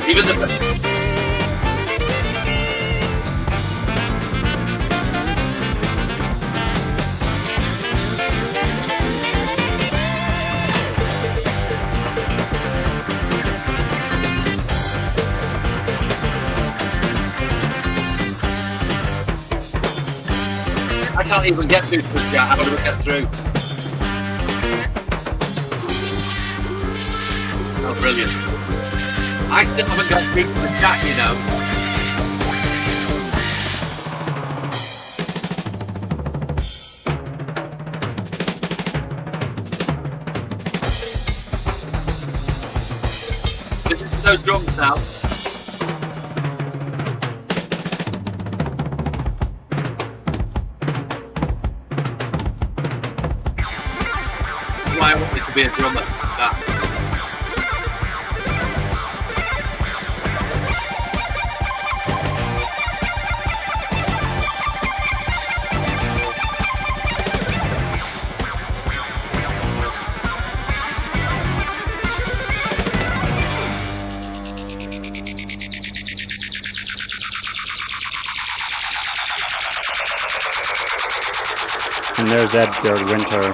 Even the I can't even get through the chat. How do we get through? Oh, brilliant. I still haven't got through to the chat, you know. Listen to those drums now. I wanted to be a drummer. That. And there's Edgar Winter.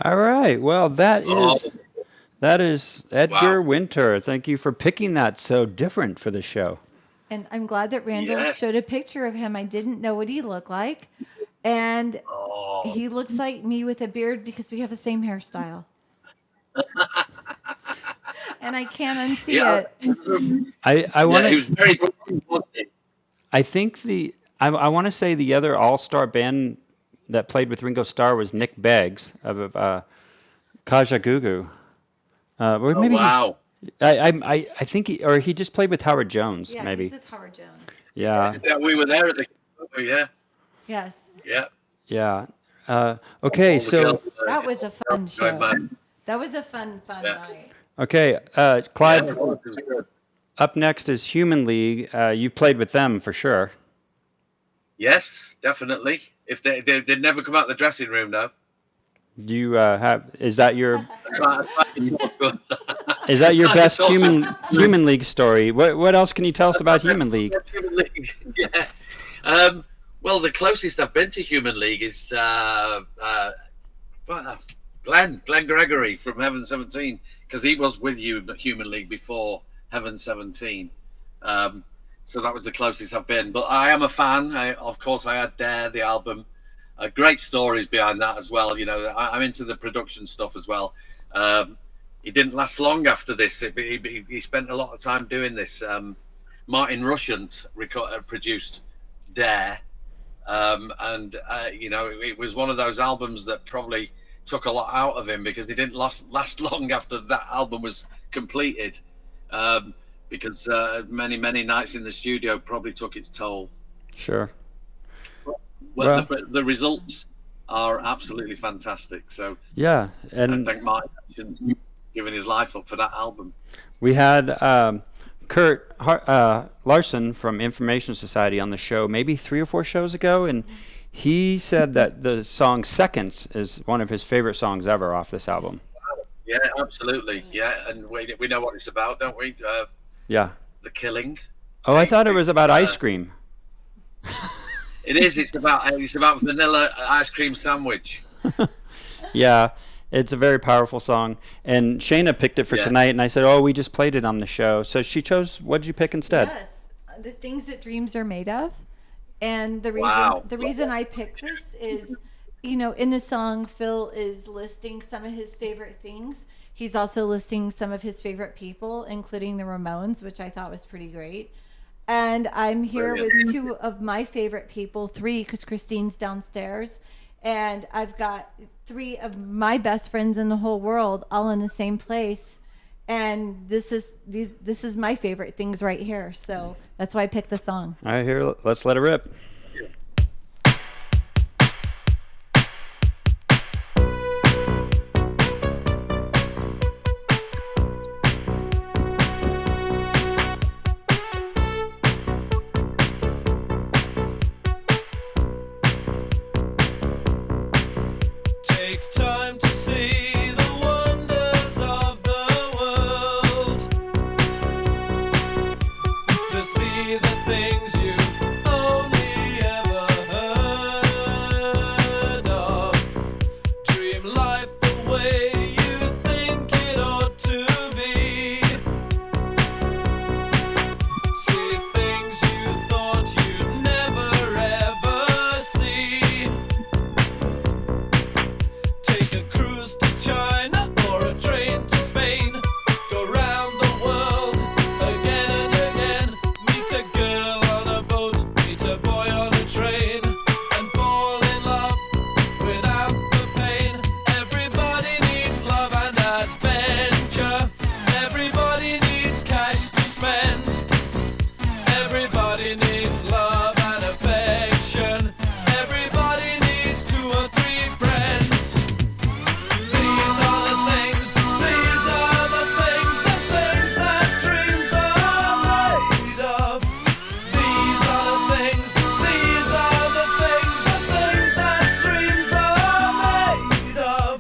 All right. Well, that That is Edgar Wow. Winter. Thank you for picking that so different for the show. And I'm glad that Randall Yes. showed a picture of him. I didn't know what he looked like. And Oh, he looks like me with a beard because we have the same hairstyle. And I can't unsee yeah. it. I Yeah, want he to. was very good, wasn't he? I think I want to say the other all-star band that played with Ringo Starr was Nick Beggs of Kajagoogoo. Or Oh, maybe wow. I think he just played with Howard Jones. Yeah, maybe. he's with Howard Jones. Yeah. Yeah, we were there at the. Yeah, Yes. yeah. Yeah. Okay. All the So girls, That was a fun going show. back. That was a fun Yeah. night. okay, Yeah, Clive. it was good. Up next is Human League. You played with them for sure. Yes, definitely. If they'd never come out the dressing room though. Do you have? Is that your I tried to talk to them. is that your I best told you. Human League story? What else can you tell us about Human League? That's Human League. Yeah. Well, the closest I've been to Human League is Glenn Gregory from Heaven 17, because he was with you Human League before Heaven 17. So that was the closest I've been. But I am a fan. Of course, I had Dare, the album. Great stories behind that as well. You know, I'm into the production stuff as well. He didn't last long after this. He spent a lot of time doing this. Martin Rushent produced Dare. You know, it was one of those albums that probably took a lot out of him, because he didn't last long after that album was completed. Because many nights in the studio probably took its toll. Sure. Well, the results are absolutely fantastic. So Yeah, I and thank Martin for giving his life up for that album. we had Kurt Larson from Information Society on the show maybe 3 or 4 shows ago, and he said that the song Seconds is one of his favorite songs ever off this album. Yeah, absolutely. Yeah, and we know what it's about, don't we? Yeah. The killing. Oh, I thought it was about ice cream. It is. It's about vanilla ice cream sandwich. Yeah, it's a very powerful song. And Shayna picked it for Yeah. tonight, and I said, oh, we just played it on the show. So she chose, what did you pick instead? Yes, the things that dreams are made of. And the Wow. reason I picked this is, you know, in the song, Phil is listing some of his favorite things. He's also listing some of his favorite people, including the Ramones, which I thought was pretty great. And I'm here with 2 of my favorite people, 3, because Christine's downstairs. And I've got 3 of my best friends in the whole world all in the same place. And this is my favorite things right here. So that's why I picked the song. All right, here, let's let it rip. Take time to see the wonders of the world, to see the things you've only ever heard of. Dream life the way you think it ought to be. See things you thought you'd never ever see. Take a cruise to China or a train to Spain. Go round the world again and again. Meet a girl on a boat, meet a boy on a train, and fall in love without the pain. Everybody needs love and adventure. Everybody needs cash to spend. Everybody needs love and affection. Everybody needs 2 or 3 friends. These are the things that dreams are made of. These are the things that dreams are made of.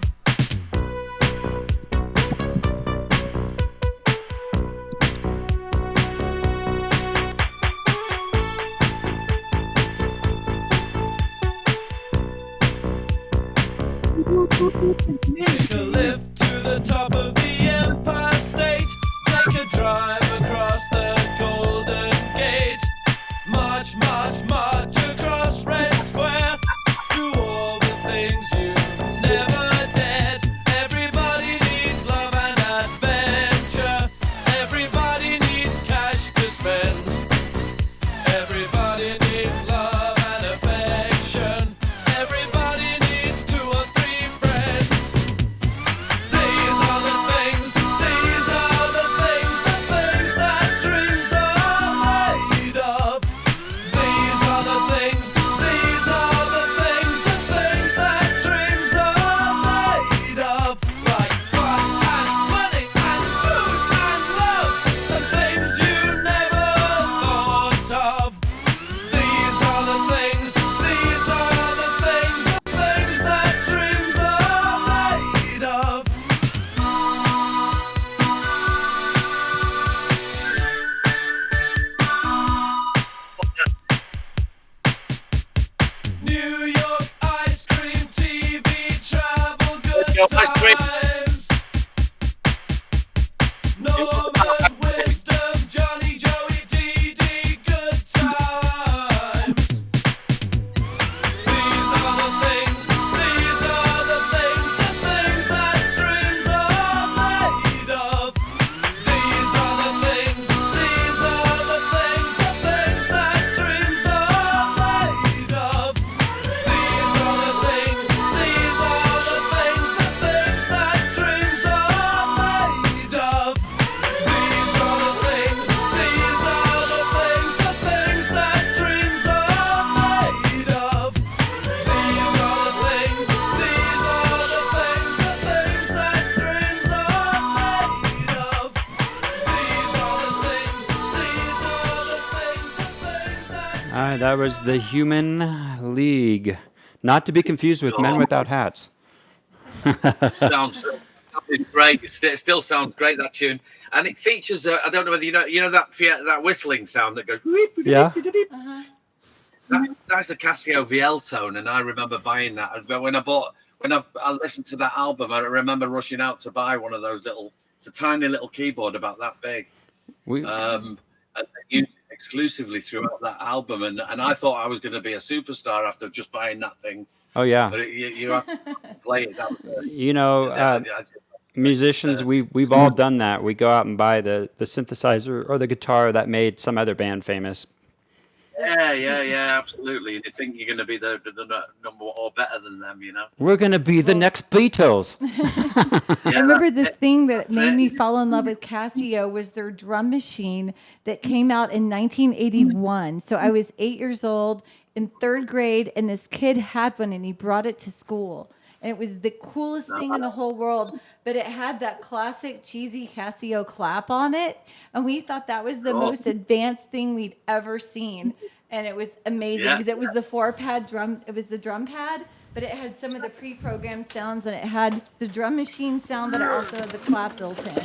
Take a lift to the top of the empire. drive across the Golden Gate, march, march, march across Red Square. Do all the things you've never dared. Everybody needs love and adventure. Everybody needs cash to spend. Everybody needs love and affection. Everybody needs 2 or 3 friends. These are the things that dreams are made of. These are the things that dreams are made of. Like fun and money and food and love, and things you never thought of. These are the things that dreams are made of. New York ice cream, TV, travel, good York ice cream. times. Norman, wisdom, Johnny, Joey, Dee, good times. These are the things that dreams are made of. These are the things that dreams are made of. These are the things that dreams are made of. These are the things that dreams are made of. These are the things that dreams are made of. These are the things that All right, that was the Human League. Not to be confused with Men Without Hats. Sounds great. It still sounds great, that tune, and it features. I don't know whether you know that whistling sound that goes. Yeah. That's a Casio VL tone, and I remember buying that. But when I listened to that album, I remember rushing out to buy one of those little. It's a tiny little keyboard about that big. We, And they used it exclusively throughout that album, and I thought I was going to be a superstar after just buying that thing. oh, yeah. But you have to play it. You know, musicians, we've all done that. We go out and buy the synthesizer or the guitar that made some other band famous. Yeah, absolutely. And you think you're going to be the number or better than them, you know? We're going to be the next Beatles. I remember the thing that made me fall in love with Casio was their drum machine that came out in 1981. So I was 8 years old in 3rd grade, and this kid had one, and he brought it to school. And it was the coolest thing in the whole world, but it had that classic cheesy Casio clap on it. And we thought that was the most advanced thing we'd ever seen. And it was amazing because it was the 4-pad drum. It was the drum pad, but it had some of the pre-programmed sounds, and it had the drum machine sound, but it also had the clap built in.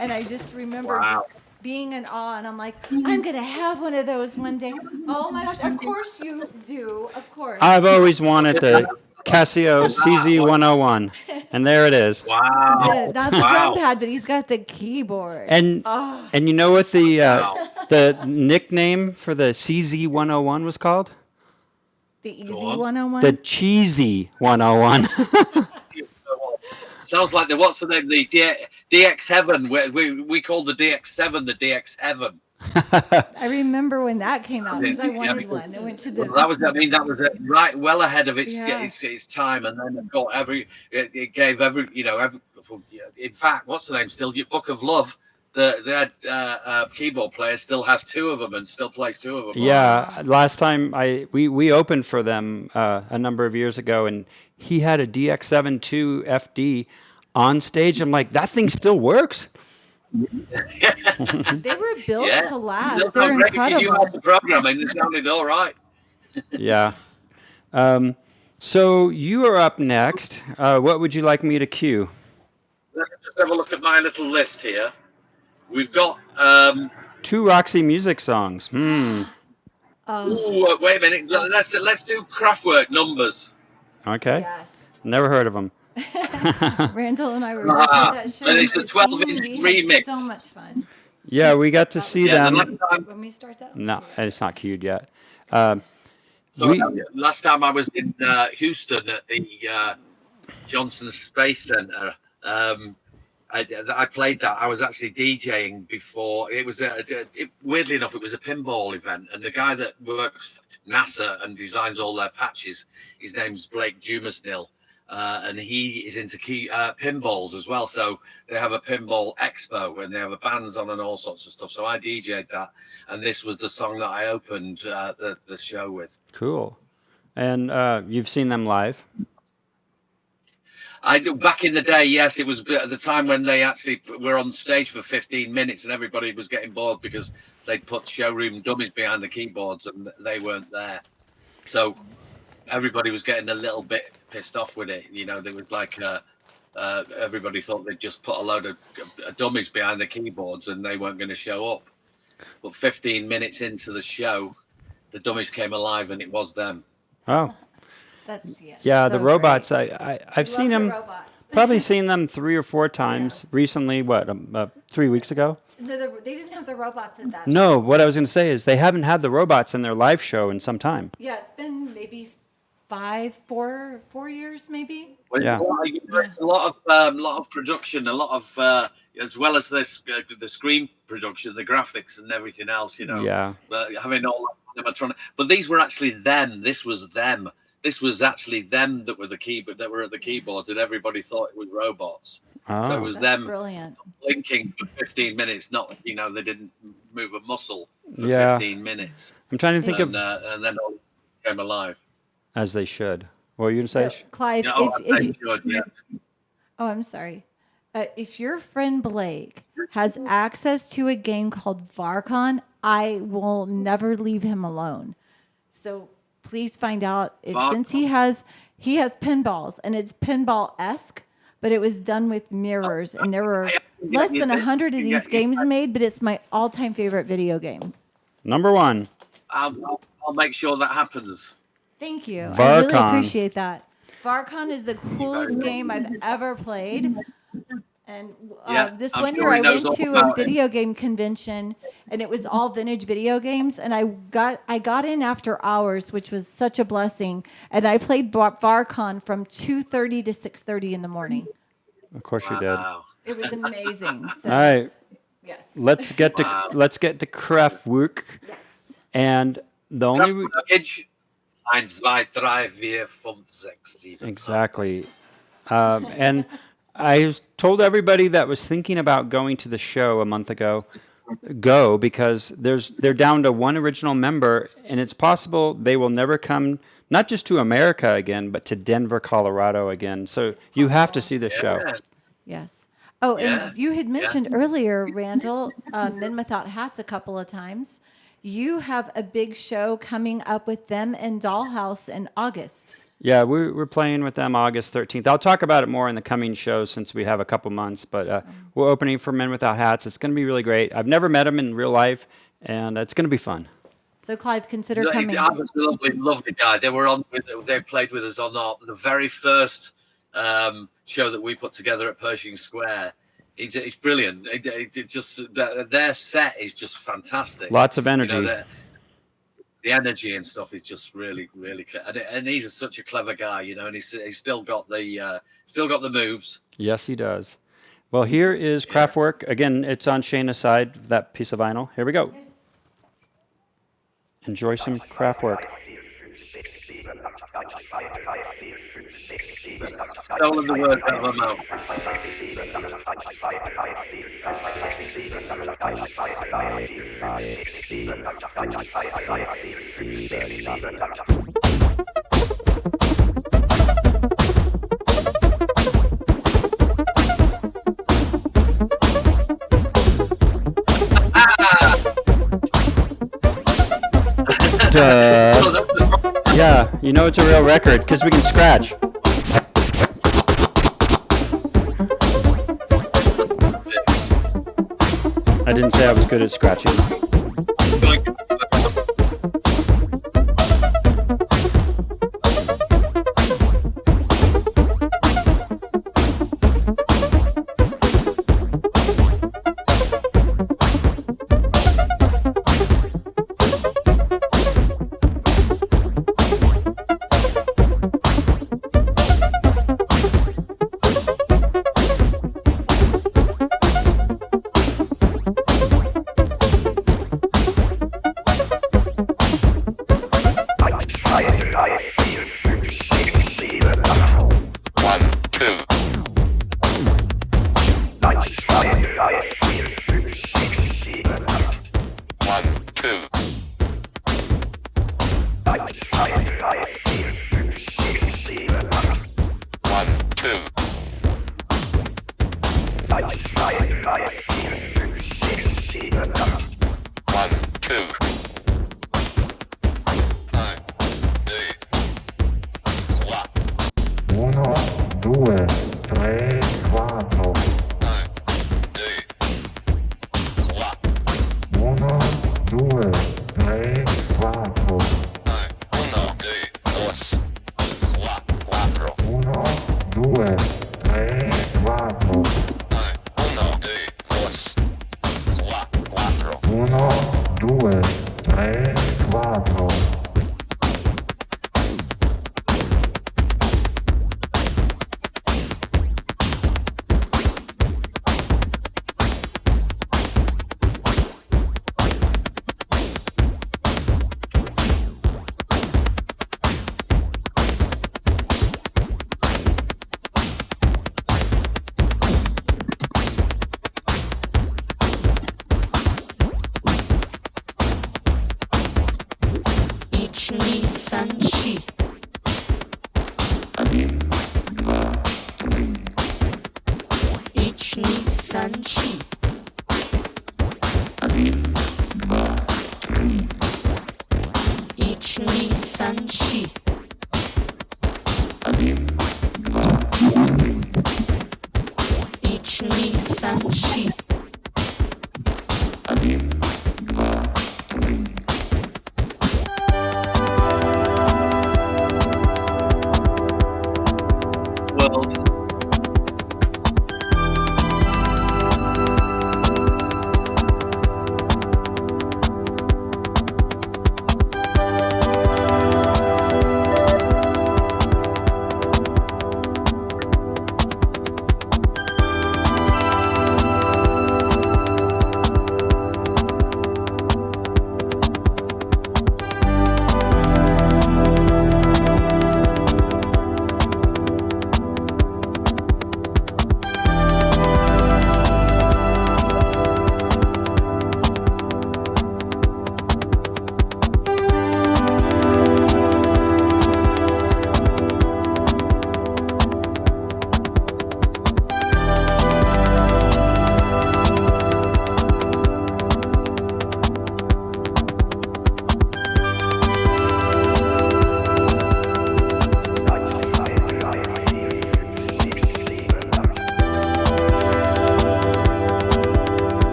And I just remember just being in awe, and I'm like, I'm going to have one of those one day. Oh my gosh, of course you do. Of course. I've always wanted the Casio CZ101, and there it is. Wow. Yeah, not the drum pad, but he's got the keyboard. And you know what the nickname for the CZ101 was called? The Easy 101. The Cheesy 101. Sounds like what's the name? The DX Heaven. We called the DX7 the DX Heaven. I remember when that came out because I wanted one. I went to the. That was right well ahead of its time, and then it gave in fact, what's the name? Still, your Book of Love. The keyboard player still has 2 of them and still plays 2 of them. Yeah, last time we opened for them a number of years ago, and he had a DX7 II FD on stage. I'm like, that thing still works. They were built to last. Still They're great. incredible. If you had the programming, it sounded all right. Yeah. So you are up next. What would you like me to cue? Let me just have a look at my little list here. We've got 2 Roxy Music songs. Ooh, wait a minute. Let's do Kraftwerk Numbers. Okay. Yes. Never heard of them. Randall and I were just at that show. And it's the 12-inch we had remix. so much fun. Yeah, we got to see Yeah, them. the last time, When we start that? No, it's not queued yet. so We last time I was in Houston at the Johnson Space Center. I played that. I was actually DJing before. It was weirdly enough, it was a pinball event, and the guy that works for NASA and designs all their patches, his name's Blake Dumasnil, and he is into pinballs as well. So they have a pinball expo, and they have bands on and all sorts of stuff. So I DJ'd that, and this was the song that I opened the show with. cool. And you've seen them live? I do back in the day, yes. It was at the time when they actually were on stage for 15 minutes and everybody was getting bored because they'd put showroom dummies behind the keyboards and they weren't there. So everybody was getting a little bit pissed off with it. You know, there was like everybody thought they'd just put a load of dummies behind the keyboards and they weren't going to show up. But 15 minutes into the show, the dummies came alive and it was them. Oh, That's yeah. so The robots. great. I've seen Love the them. robots. Probably seen them 3 or 4 times recently. What? 3 weeks ago? No, they didn't have the robots at that. No. What I was going to say is they haven't had the robots in their live show in some time. Yeah, it's been maybe 4 years, maybe. Yeah. It's a lot of production, a lot of as well as this the screen production, the graphics, and everything else. You know, Yeah. Having all that animatronic. But these were actually them. This was them. This was actually them that were that were at the keyboards, and everybody thought it was robots. Oh. So it was That's them brilliant. blinking for 15 minutes. Not, you know, they didn't move a muscle for Yeah. 15 minutes, I'm trying to think and of then all came alive. as they should. What were you going to say? So, Clive, Yeah, I'm sorry. If your friend Blake has access to a game called Varcon, I will never leave him alone. So please find out if, since he has pinballs and it's pinball-esque, but it was done with mirrors, and there were less than 100 of these games made, but it's my all-time favorite video game. Number 1. I'll make sure that happens. Thank you. I really Varcon. appreciate that. Varcon is the coolest game I've ever played. And Yeah, this I'm one sure year I he knows went all to about a it. video game convention, and it was all vintage video games. And I got in after hours, which was such a blessing. And I played Varcon from 2:30 to 6:30 in the morning. Of course you did. Wow. It was amazing. So, All right. yes, Let's get to Kraftwerk. yes. And the only 1, 2, 3, 4, 5, 6, 7. exactly. And I told everybody that was thinking about going to the show a month ago, go, because they're down to one original member, and it's possible they will never come, not just to America again, but to Denver, Colorado again. So you have to see the show. Yeah. Yes. Oh, Yeah, and you had mentioned earlier, Randall, Men Without Hats a couple of times. You have a big show coming up with them in Dollhouse in August. Yeah, we're playing with them August 13th. I'll talk about it more in the coming shows since we have a couple months, but we're opening for Men Without Hats. It's going to be really great. I've never met them in real life, and it's going to be fun. So, Clive, consider He's coming. a lovely, lovely guy. They played with us on the very first show that we put together at Pershing Square. It's brilliant. It just their set is just fantastic. Lots of energy. You know, the energy and stuff is just really, really clear. And he's such a clever guy, you know. And he's still got the moves. Yes, he does. Well, here is Kraftwerk. Again, it's on Shayna's side, that piece of vinyl. Here we go. Enjoy some Kraftwerk. Stolen the words out of my mouth. Duh. Yeah, you know it's a real record because we can scratch. I didn't say I was good at scratching.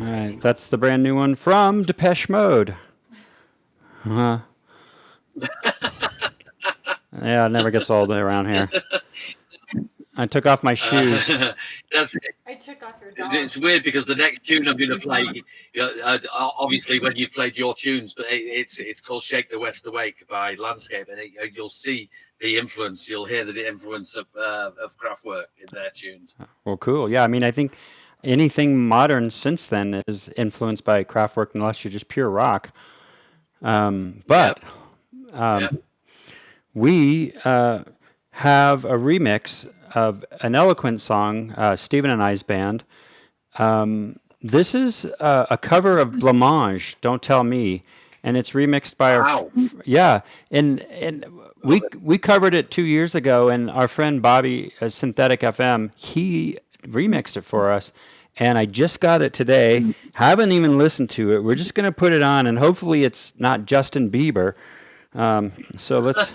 All right, that's the brand new one from Depeche Mode. Yeah, it never gets old around here. I took off my shoes. I took off your dog. It's weird because the next tune I'm going to play, obviously when you've played your tunes, but it's called "Shake the West Awake" by Landscape, and you'll see the influence. You'll hear the influence of Kraftwerk in their tunes. Well, cool. Yeah, I mean, I think anything modern since then is influenced by Kraftwerk, unless you're just pure rock. We have a remix of an Eloquent song, Stephen and I's band. This is a cover of Blancmange, Don't Tell Me, and it's remixed by and we covered it 2 years ago, and our friend Bobby, Synthetic FM, he remixed it for us, and I just got it today. Haven't even listened to it. We're just going to put it on, and hopefully it's not Justin Bieber. So let's.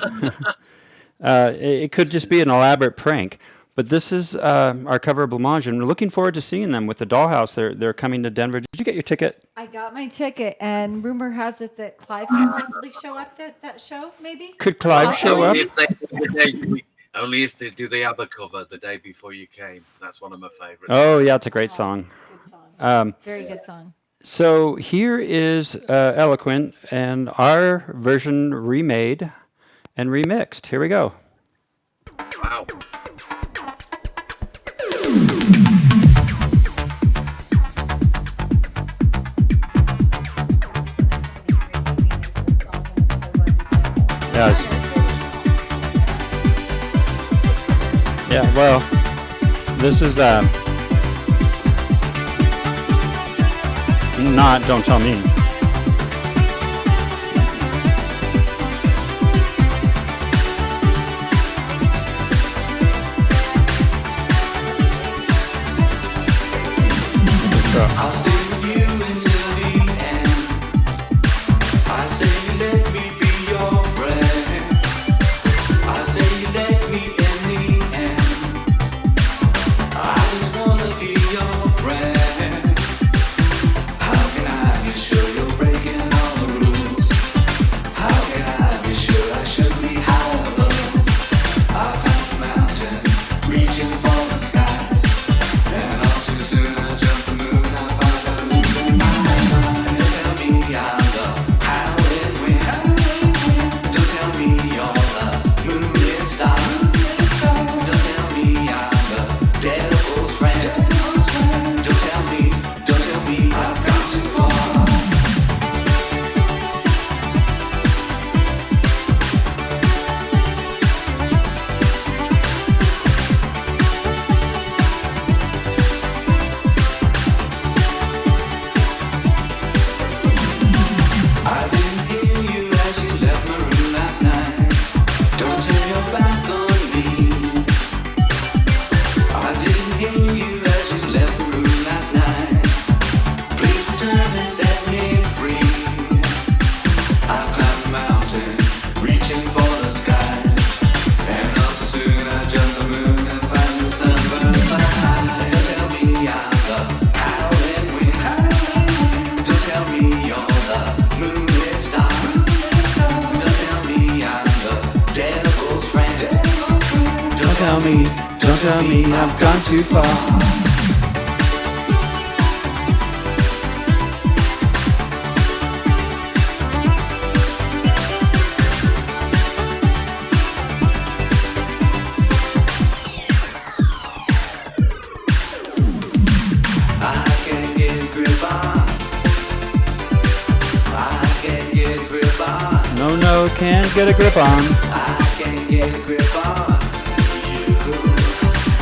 It could just be an elaborate prank. But this is our cover of Blamage, and we're looking forward to seeing them with the Dollhouse. They're coming to Denver. Did you get your ticket? I got my ticket, and rumor has it that Clive could possibly show up at that show, maybe? Could Clive show up? Only if they do the ABBA cover, The Day Before You Came. That's one of my favorites. Oh, yeah, it's a great song. Good song. Very good song. So here is Eloquent, and our version remade and remixed. Here we go. Wow. Yes. Yeah, well, this is not Don't Tell Me. I'll stay with you until the end. I say you let me be your friend. I say you let me in the end. I just wanna be your friend. How can I be sure you're breaking all the rules? How can I be sure I should be high above? I'll climb the mountain, reaching for the skies, and all too soon I jump the moon. Don't tell me I've gone too far. No, can't get a grip on. I can't get a grip on you.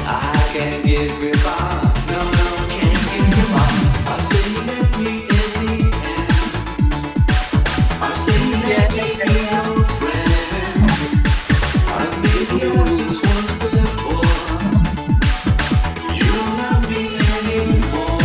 I can't get a grip on. No, can't get a grip on. I say you let me in the end. I say you let me be your friend. I made yeses once before. You don't love me anymore.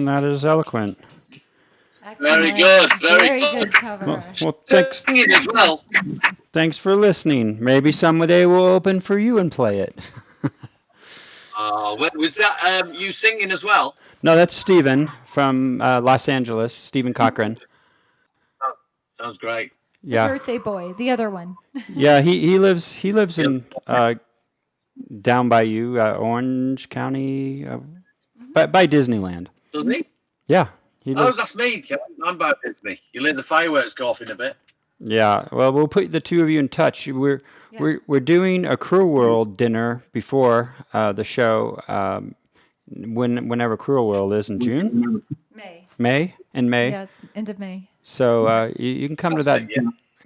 that is eloquent. Very Excellent. good. Very good cover. Well, thanks. Sing it as well. Thanks for listening. Maybe someday we'll open for you and play it. Was that you singing as well? No, that's Stephen from Los Angeles, Stephen Cochran. Oh, sounds great. The Yeah, birthday boy, the other one. yeah. He lives in down by you, Orange County, by Disneyland. Does he? Yeah, he Oh, lives. that's me. I'm by Disney. You'll hear the fireworks go off in a bit. Yeah. Well, we'll put the two of you in touch. We're doing a Cruel World dinner before the show. Whenever Cruel World is in June, May. Yeah, it's end of May. So you can come to that.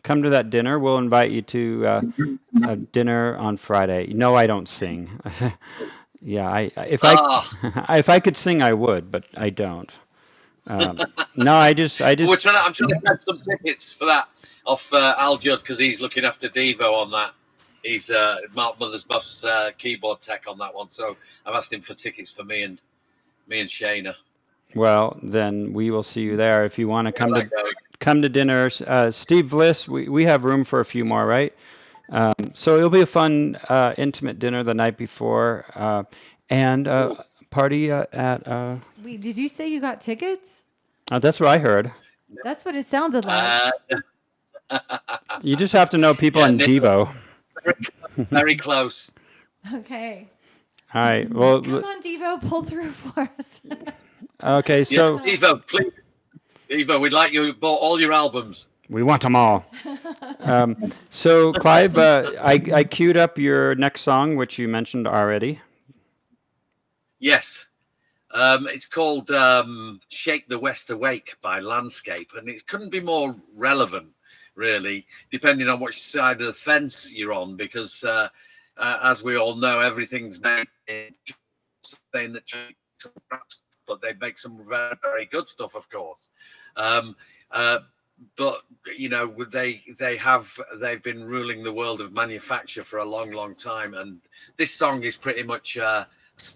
Come to that dinner. We'll invite you to a dinner on Friday. No, I don't sing. Yeah, if I could sing, I would, but I don't. No, I just. I'm trying to get some tickets for that off Al Judd because he's looking after Devo on that. He's Mark Mothersbuff's keyboard tech on that one, so I've asked him for tickets for me and Shayna. Well, then we will see you there if you want to come to dinner. Steve Bliss, we have room for a few more, right? So it'll be a fun, intimate dinner the night before, and party at. Wait, did you say you got tickets? That's what I heard. That's what it sounded like. You just have to know people in Devo. Very close. Okay. All right. Well, Come on, Devo, pull through for us. okay. So Devo, please. Devo, we'd like you bought all your albums. we want them all. So Clive, I queued up your next song, which you mentioned already. Yes. It's called Shake the West Awake by Landscape, and it couldn't be more relevant, really, depending on which side of the fence you're on, because as we all know, everything's made saying that, but they make some very, very good stuff, of course. But you know, they've been ruling the world of manufacture for a long, long time, and this song is pretty much it's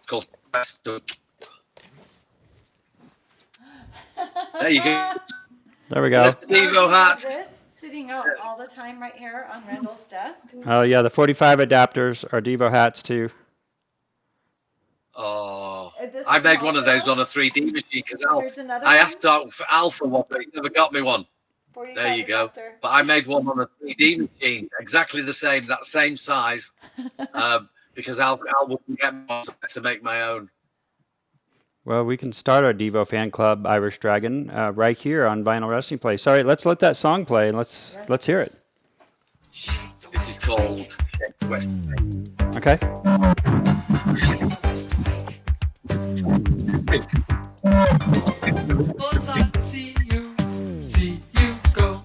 called. There you go. There we go. Devo hat. This sitting out all the time right here on Randall's desk. Oh yeah, the 45 adapters are Devo hats too. Oh, I made one of those on a 3D machine because I asked Al for one, but he never got me one. There you go. But I made one on a 3D machine, exactly the same, that same size, because Al wouldn't get me one to make my own. Well, we can start our Devo fan club, Irish Dragon, right here on Vinyl Wrestling Place. All right, let's let that song play and let's hear it. This is called Shake the West Awake. Okay. Was I to see you go.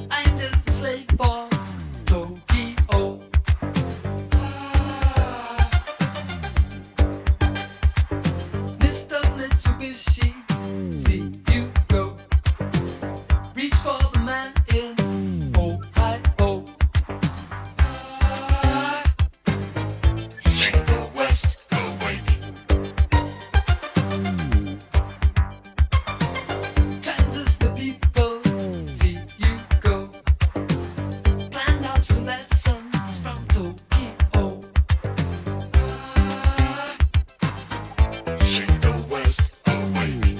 I'm just a slave for Tokyo. Mr. Mitsubishi, see you go. Reach for the man in Ohio. Shake the West awake. Kansas, the people, see you go. Planned obsolescence from Tokyo. Shake the West awake.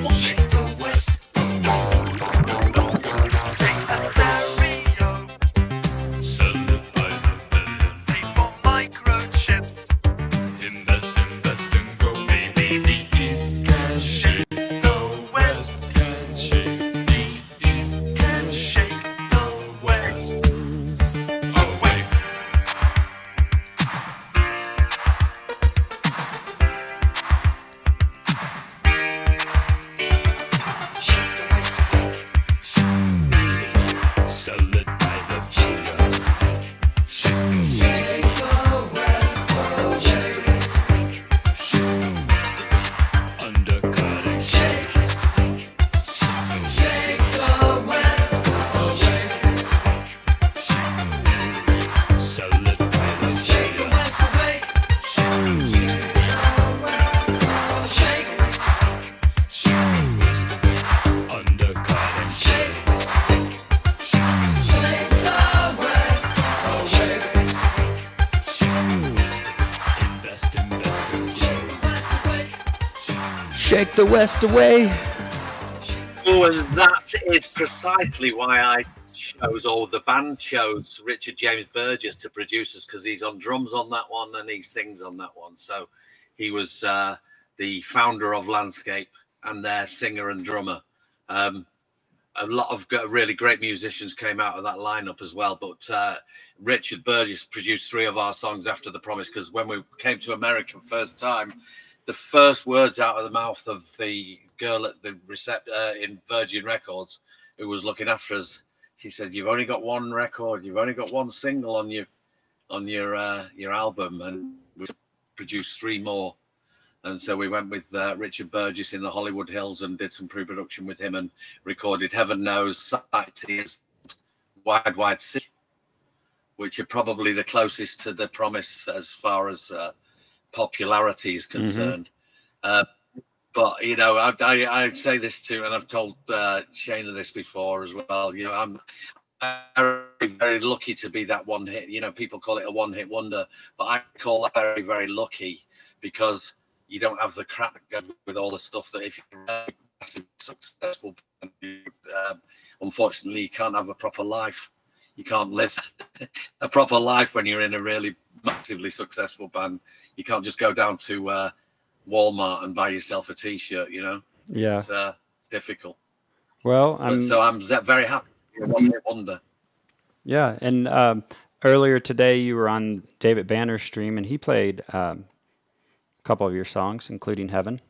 Shake the West. Take that stereo. Sell it by the billion. Pay for microchips. Invest, invest and go. Maybe the East can shake the West. Can shake the East. Can shake the West. Away. Shake the West awake. Sell it by the billion. Shake the West awake. Undercutting. Shake the West awake. Shake the West awake. Sell it by the Shake the billion. West awake. Shake the West awake. Undercutting. Shake the West awake. Shake the West awake. Invest, invest and Shake the West awake. Shake the West away. Oh, and that is precisely why I chose, or the band chose, Richard James Burgess to produce us, because he's on drums on that one and he sings on that one. So he was the founder of Landscape and their singer and drummer. A lot of really great musicians came out of that lineup as well. But Richard Burgess produced 3 of our songs after The Promise, because when we came to America first time, the first words out of the mouth of the girl at the in Virgin Records who was looking after us, she said, "You've only got one record, you've only got one single on your album," and we produced 3 more. And so we went with Richard Burgess in the Hollywood Hills and did some pre-production with him and recorded Heaven Knows, Sight Tears, Wide Wide City, which are probably the closest to The Promise as far as popularity is concerned. But, you know, I say this too, and I've told Shayna this before as well, you know, I'm very, very lucky to be that one hit. You know, people call it a one-hit wonder, but I call that very, very lucky, because you don't have the crap that goes with all the stuff that if you're massively successful, unfortunately, you can't have a proper life. You can't live a proper life when you're in a really massively successful band. You can't just go down to Walmart and buy yourself a T-shirt, you know? Yeah. It's difficult. Well, So I'm very happy to be a one-hit wonder. Yeah, and earlier today you were on David Banner's stream, and he played a couple of your songs, including Heaven.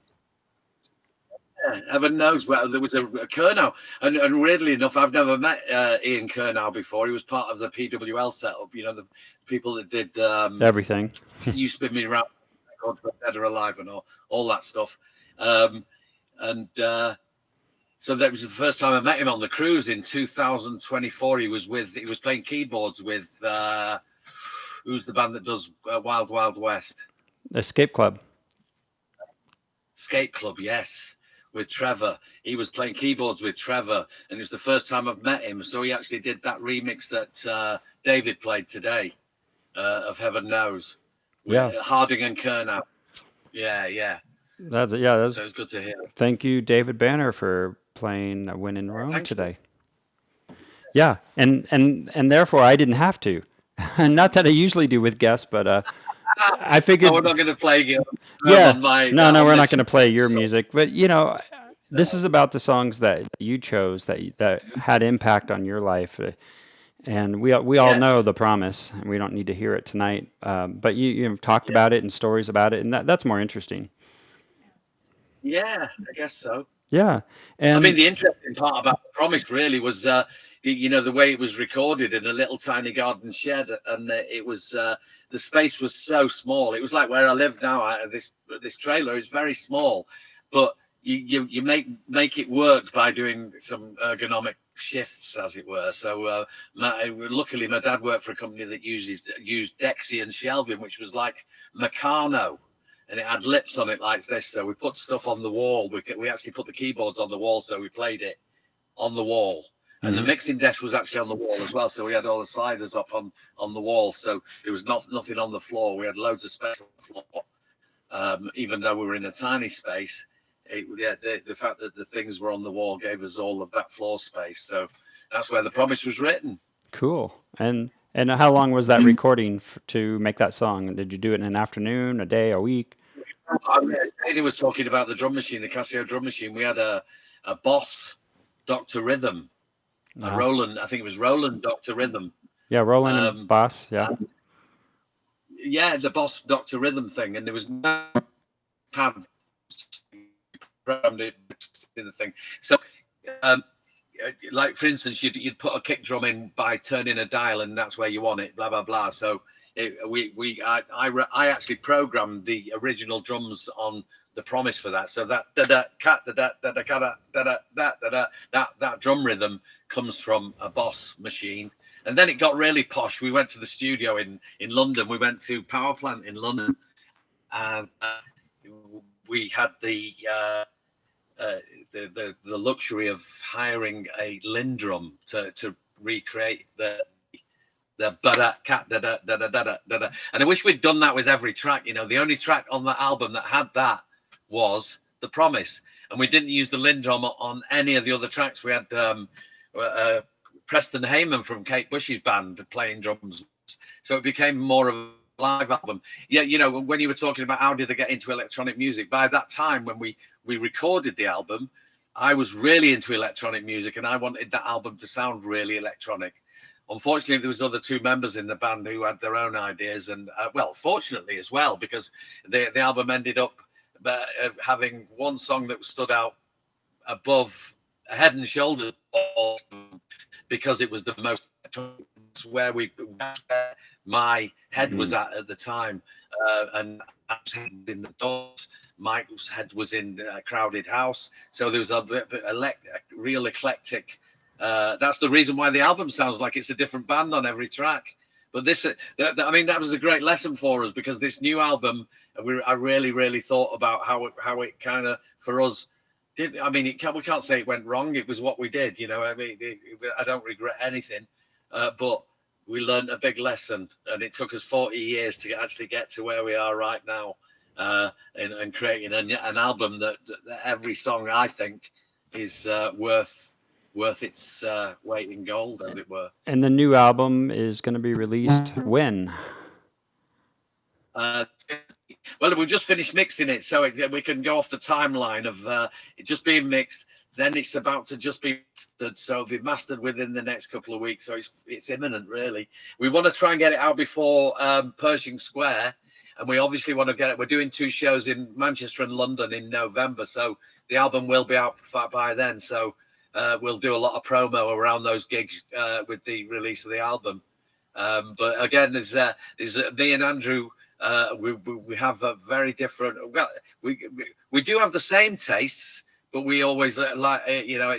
Yeah, Heaven Knows. Well, there was a Kernow, and weirdly enough, I've never met Ian Kernow before. He was part of the PWL setup. You know, the people that did Everything. You Spin Me Round, Records for Dead or Alive, and all that stuff. So that was the first time I met him on the cruise in 2024. He was playing keyboards with who's the band that does Wild Wild West? Escape Club. Skate Club, yes, with Trevor. He was playing keyboards with Trevor, and it was the first time I've met him. So he actually did that remix that David played today of Heaven Knows. Yeah. Harding and Kernow. Yeah. That's So it was good to hear. Thank you, David Banner, for playing When in Rome Thank you. today. Yeah, and therefore I didn't have to. Not that I usually do with guests, but I figured. No, we're not going to play you. Yeah, On my, no, on we're not this- going to play your music. But you know, this is about the songs that you chose that had impact on your life. And we all Yes. know The Promise, and we don't need to hear it tonight. But you talked about it and stories about it, and that's more interesting. Yeah, I guess so. Yeah, and I mean, the interesting part about The Promise really was, the way it was recorded in a little tiny garden shed, and it was the space was so small. It was like where I live now. This trailer is very small, but you make it work by doing some ergonomic shifts, as it were. So luckily, my dad worked for a company that used Dexian shelving, which was like Meccano. And it had lips on it like this. So we put stuff on the wall. We actually put the keyboards on the wall. So we played it on the wall. And the mixing desk was actually on the wall as well. So we had all the sliders up on the wall. So there was nothing on the floor. We had loads of space on the floor. Even though we were in a tiny space, the fact that the things were on the wall gave us all of that floor space. So that's where The Promise was written. Cool. And how long was that recording to make that song? Did you do it in an afternoon, a day, a week? He was talking about the drum machine, the Casio drum machine. We had a Boss Dr. Rhythm, a Roland. I think it was Roland Dr. Rhythm. Yeah, Roland and Boss. Yeah. Yeah, the Boss Dr. Rhythm thing, and there was no pads programmed it in the thing. So, like for instance, you'd put a kick drum in by turning a dial, and that's where you want it. Blah blah blah. So I actually programmed the original drums on The Promise for that. So that that drum rhythm comes from a Boss machine. And then it got really posh. We went to the studio in London. We went to Power Plant in London, and we had the luxury of hiring a Lindrum to recreate the cat da da da da da da. And I wish we'd done that with every track. You know, the only track on that album that had that was The Promise, and we didn't use the Lindrum on any of the other tracks. We had Preston Heyman from Kate Bush's band playing drums, so it became more of a live album. Yeah, you know, when you were talking about how did I get into electronic music, by that time when we recorded the album, I was really into electronic music, and I wanted that album to sound really electronic. Unfortunately, there was other two members in the band who had their own ideas, and well, fortunately as well, because the album ended up having one song that stood out above head and shoulders, because it was the most where my head was at the time, and I was in the doors. Mike's head was in a crowded house, so there was a real eclectic. That's the reason why the album sounds like it's a different band on every track. But this, I mean, that was a great lesson for us, because this new album, I really thought about how it kind of for us. I mean, we can't say it went wrong. It was what we did, you know. I mean, I don't regret anything, but we learned a big lesson, and it took us 40 years to actually get to where we are right now, and creating an album that every song, I think, is worth its weight in gold, as it were. And the new album is going to be released when? Well, we've just finished mixing it, so we can go off the timeline of it just being mixed. Then it's about to just be mastered, so it'll be mastered within the next couple of weeks. So it's imminent, really. We want to try and get it out before Pershing Square, and we obviously want to get it. We're doing 2 shows in Manchester and London in November, so the album will be out by then. So we'll do a lot of promo around those gigs with the release of the album. But again, there's me and Andrew. We have a very different. Well, we do have the same tastes, but we always like, you know,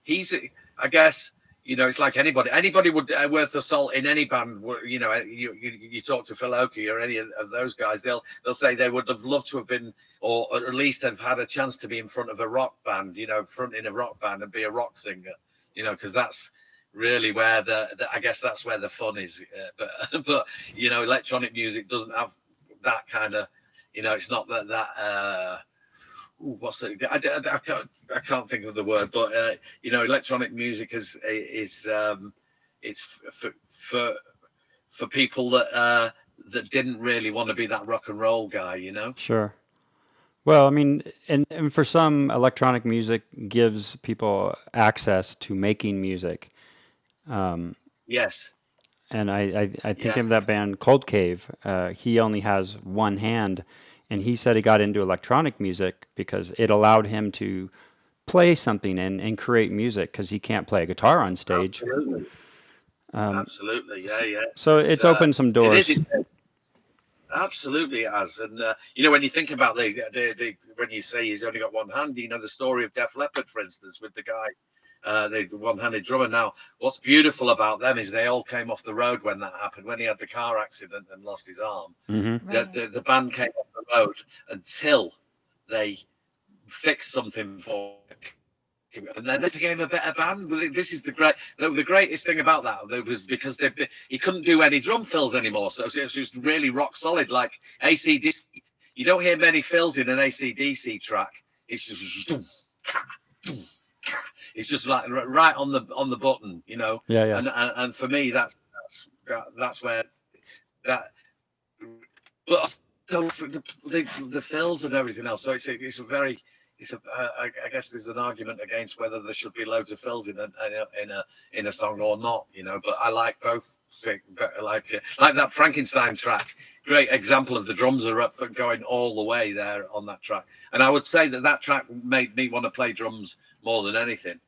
he's, I guess, you know, it's like anybody would worth the salt in any band. You know, you talk to Phil Oakey or any of those guys, they'll say they would have loved to have been, or at least have had a chance to be in front of a rock band, you know, fronting a rock band and be a rock singer, you know, because that's really where I guess that's where the fun is. But you know, electronic music doesn't have that kind of, you know, it's not that what's it? I can't think of the word, but you know, electronic music is it's for people that didn't really want to be that rock and roll guy, you know. Sure. Well, I mean, and for some, electronic music gives people access to making music. Yes. And I think of that band Cold Cave. He only has one hand, and he said he got into electronic music because it allowed him to play something and create music, because he can't play a guitar on stage. Absolutely. Absolutely. Yeah. So it's opened some doors. Absolutely it has. And you know, when you think about the when you say he's only got one hand, you know, the story of Def Leppard, for instance, with the guy, the one-handed drummer. Now, what's beautiful about them is they all came off the road when that happened, when he had the car accident and lost his arm. Mm-hmm. Right. The band came off the road until they fixed something for him, and then they became a better band. This is the greatest thing about that was because he couldn't do any drum fills anymore, so it was just really rock solid, like AC/DC. You don't hear many fills in an AC/DC track. It's just it's just like right on the button, you know. Yeah. And for me, that's where that. But so for the fills and everything else. So I guess there's an argument against whether there should be loads of fills in a song or not, you know. But I like both. Like that Frankenstein track. Great example of the drums are up going all the way there on that track. And I would say that track made me want to play drums more than anything.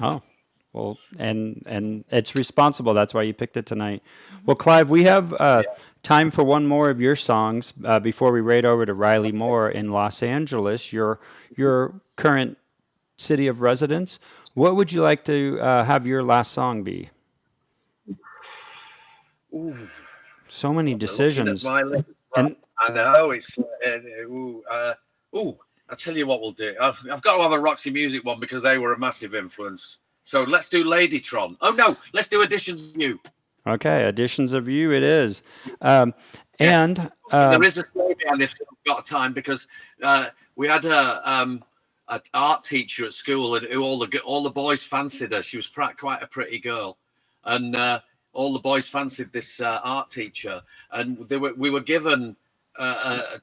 Oh, well, and it's responsible. That's why you picked it tonight. Well, Clive, we have time for one more of your songs before we raid over to Riley Moore in Los Angeles, your current city of residence. What would you like to have your last song be? Ooh. So many decisions. And I know it's. I'll tell you what we'll do. I've got to have a Roxy Music one because they were a massive influence. So let's do Ladytron. Oh no, let's do Editions of You. Okay, Editions of You it is. And there is a story behind if we've got time because we had an art teacher at school and who all the boys fancied her. She was quite a pretty girl, and all the boys fancied this art teacher, and we were given a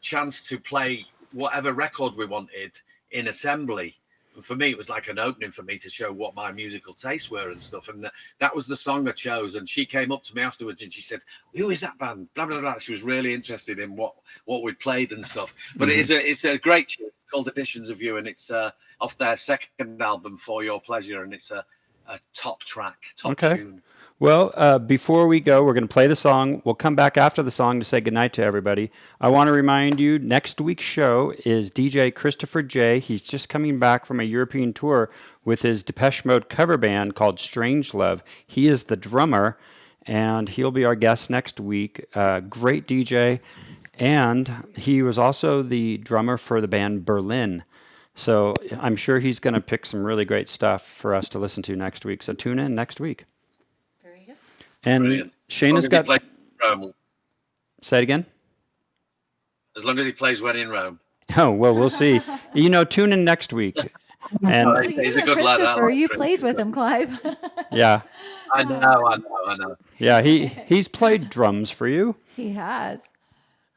chance to play whatever record we wanted in assembly. And for me, it was like an opening for me to show what my musical tastes were and stuff. And that was the song I chose. And she came up to me afterwards and she said, "Who is that band?" Blah blah blah. She was really interested in what we'd played and stuff. But it's a great tune called Editions of You, and it's off their second album, For Your Pleasure, and it's a top track, top tune. Well, before we go, we're going to play the song. We'll come back after the song to say goodnight to everybody. I want to remind you, next week's show is DJ Christopher J. He's just coming back from a European tour with his Depeche Mode cover band called Strangelove. He is the drummer, and he'll be our guest next week. Great DJ, and he was also the drummer for the band Berlin. So I'm sure he's going to pick some really great stuff for us to listen to next week. So tune in next week. And brilliant. Shayna's got. Say it again. As long as he plays when in Rome. Oh well, we'll see. Tune in next week. And he's a good lad. You played with him, Clive. Yeah. I know. Yeah, he's played drums for you. He has.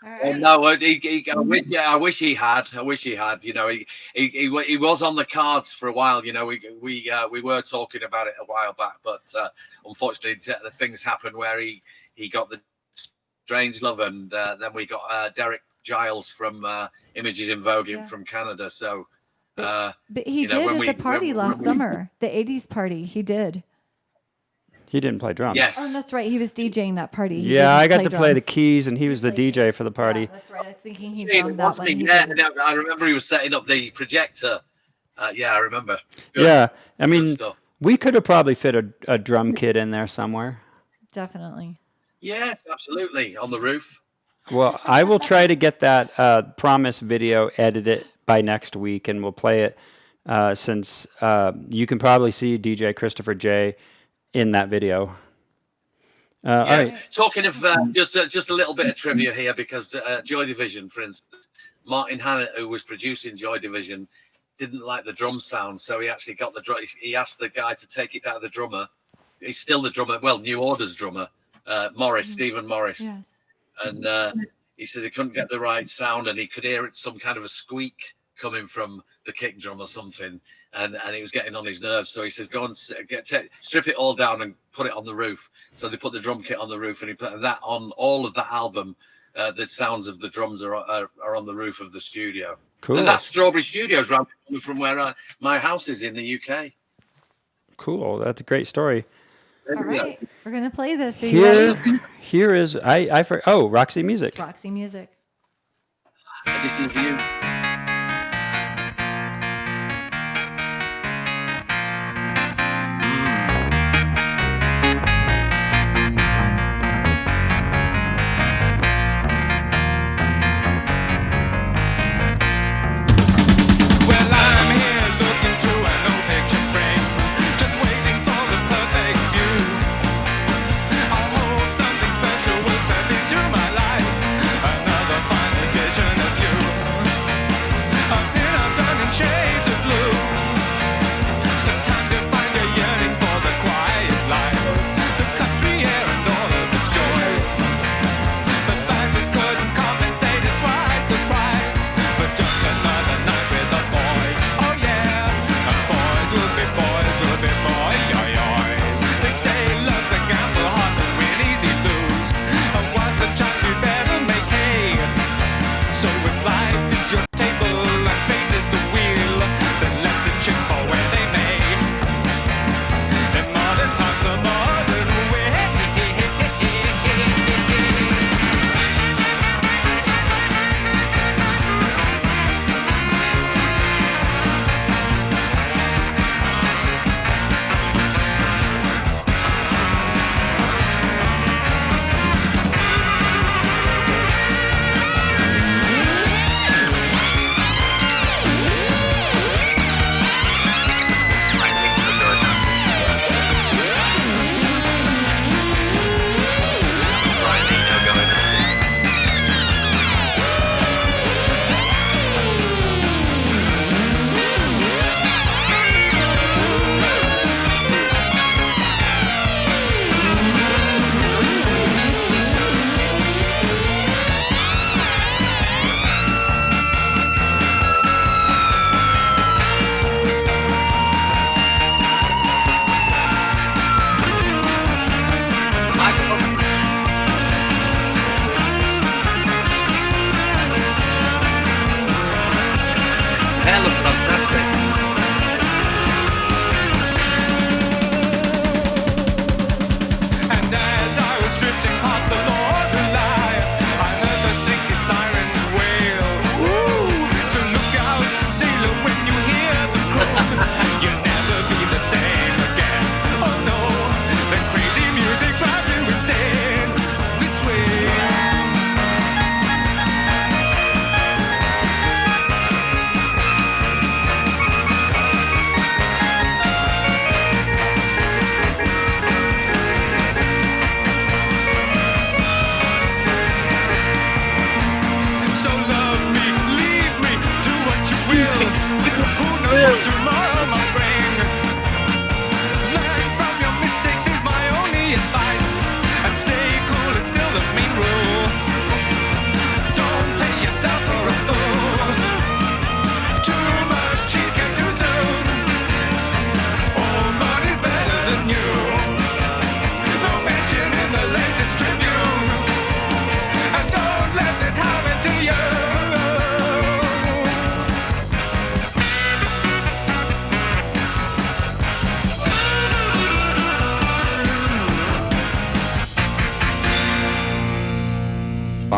All right. No, I wish he had. He was on the cards for a while. We were talking about it a while back, but unfortunately, the things happened where he got the Strangelove, and then we got Derek Giles from Images in Vogue from Canada. So, but he did at the party last summer, the '80s party. He did. He didn't play drums. Yes. Oh, that's right. He was DJing that party. I got to play the keys, and he was the DJ for the party. Yeah, that's right. I was thinking he found that one. I remember he was setting up the projector. I remember. Good. Yeah, I mean, we could have probably fit a drum kit in there somewhere. Definitely. Yes, absolutely. On the roof. Well, I will try to get that Promise video edited by next week, and we'll play it since you can probably see DJ Christopher J. in that video. All right. Talking of just a little bit of trivia here, because Joy Division, for instance, Martin Hannett, who was producing Joy Division, didn't like the drum sound, so he actually got he asked the guy to take it out of the drummer. He's still the drummer, well, New Order's drummer, Stephen Morris. Yes. And he said he couldn't get the right sound, and he could hear some kind of a squeak coming from the kick drum or something, and he was getting on his nerves. So he says, "Go and strip it all down and put it on the roof." So they put the drum kit on the roof, and he put that on all of that album. The sounds of the drums are on the roof of the studio. Cool. And that's Strawberry Studios, right from where my house is in the UK. Cool. That's a great story. All right, we're gonna play this. Are you ready? Here is Roxy Music. It's Roxy Music. This is you. Special will step into my life. Another fine addition.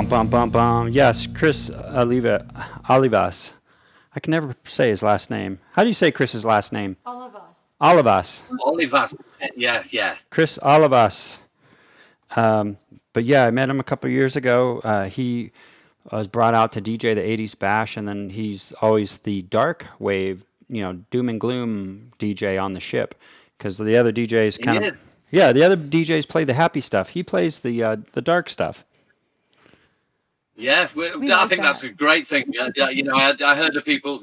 Bum bum bum bum. Yes, Chris Olivas. I can never say his last name. How do you say Chris's last name? All of us. Olivas. Olivas. Yeah. Chris Olivas. But yeah, I met him a couple of years ago. He was brought out to DJ the 80s Bash, and then he's always the dark wave, doom and gloom DJ on the ship. Because the other DJs kind of. Yeah, the other DJs play the happy stuff. He plays the dark stuff. Yeah, We I like think that's that. a great thing. I heard of people.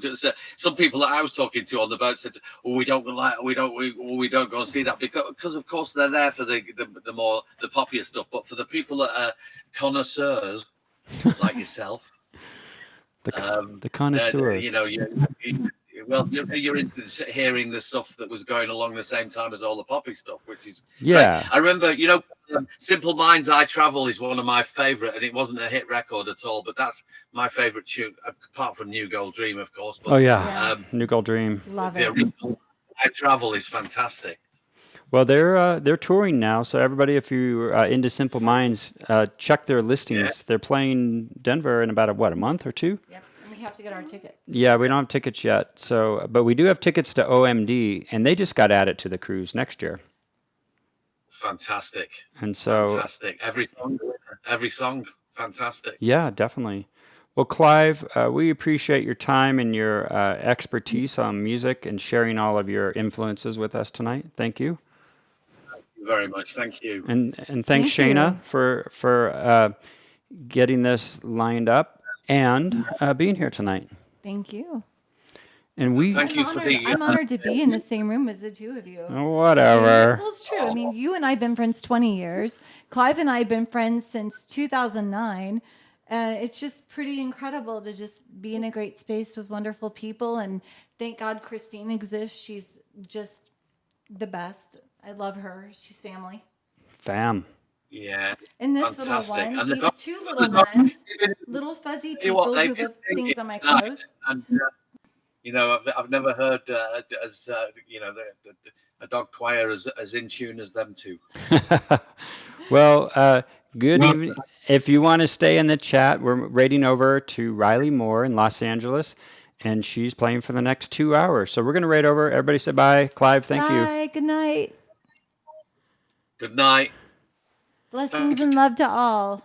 Some people that I was talking to on the boat said, "Oh, we don't go and see that because of course they're there for the poppier stuff, but for the people that are connoisseurs like yourself, The connoisseurs. you're into hearing the stuff that was going along the same time as all the poppy stuff, which is Yeah. great. I remember, Simple Minds I Travel is one of my favorite, and it wasn't a hit record at all, but that's my favorite tune, apart from New Gold Dream, of course. But, Oh yeah, New Gold Dream. Love the it. original I Travel is fantastic. Well, they're touring now, so everybody, if you're into Simple Minds, check their listings. Yeah. They're playing Denver in about a month or two. Yep. And we have to get our tickets. Yeah, we don't have tickets yet, but we do have tickets to OMD, and they just got added to the cruise next year. Fantastic. And so, Fantastic. Every song, fantastic. yeah, definitely. Well, Clive, we appreciate your time and your expertise on music and sharing all of your influences with us tonight. Thank you. Very much. Thank you. And thanks, Thank Shayna, you. for getting this lined up and being here tonight. Thank you. And we Thank you for the. I'm honored to be in the same room as the two of you. whatever. Well, it's true. I mean, you and I have been friends 20 years. Clive and I have been friends since 2009. And it's just pretty incredible to just be in a great space with wonderful people. And thank God Christine exists. She's just the best. I love her. She's family. Fam. Yeah. And this Fantastic. little one, And the these dog- two the little dog- ones, little fuzzy Tell you what, people they who did live sing things it on my tonight, clothes. and I've never heard a dog choir as in tune as them two. Well, good evening. If you want to stay in the chat, we're raiding over to Riley Moore in Los Angeles, and she's playing for the next 2 hours. So we're going to raid over. Everybody say bye. Clive, thank you. Bye. Good night. Good night. Blessings and love to all.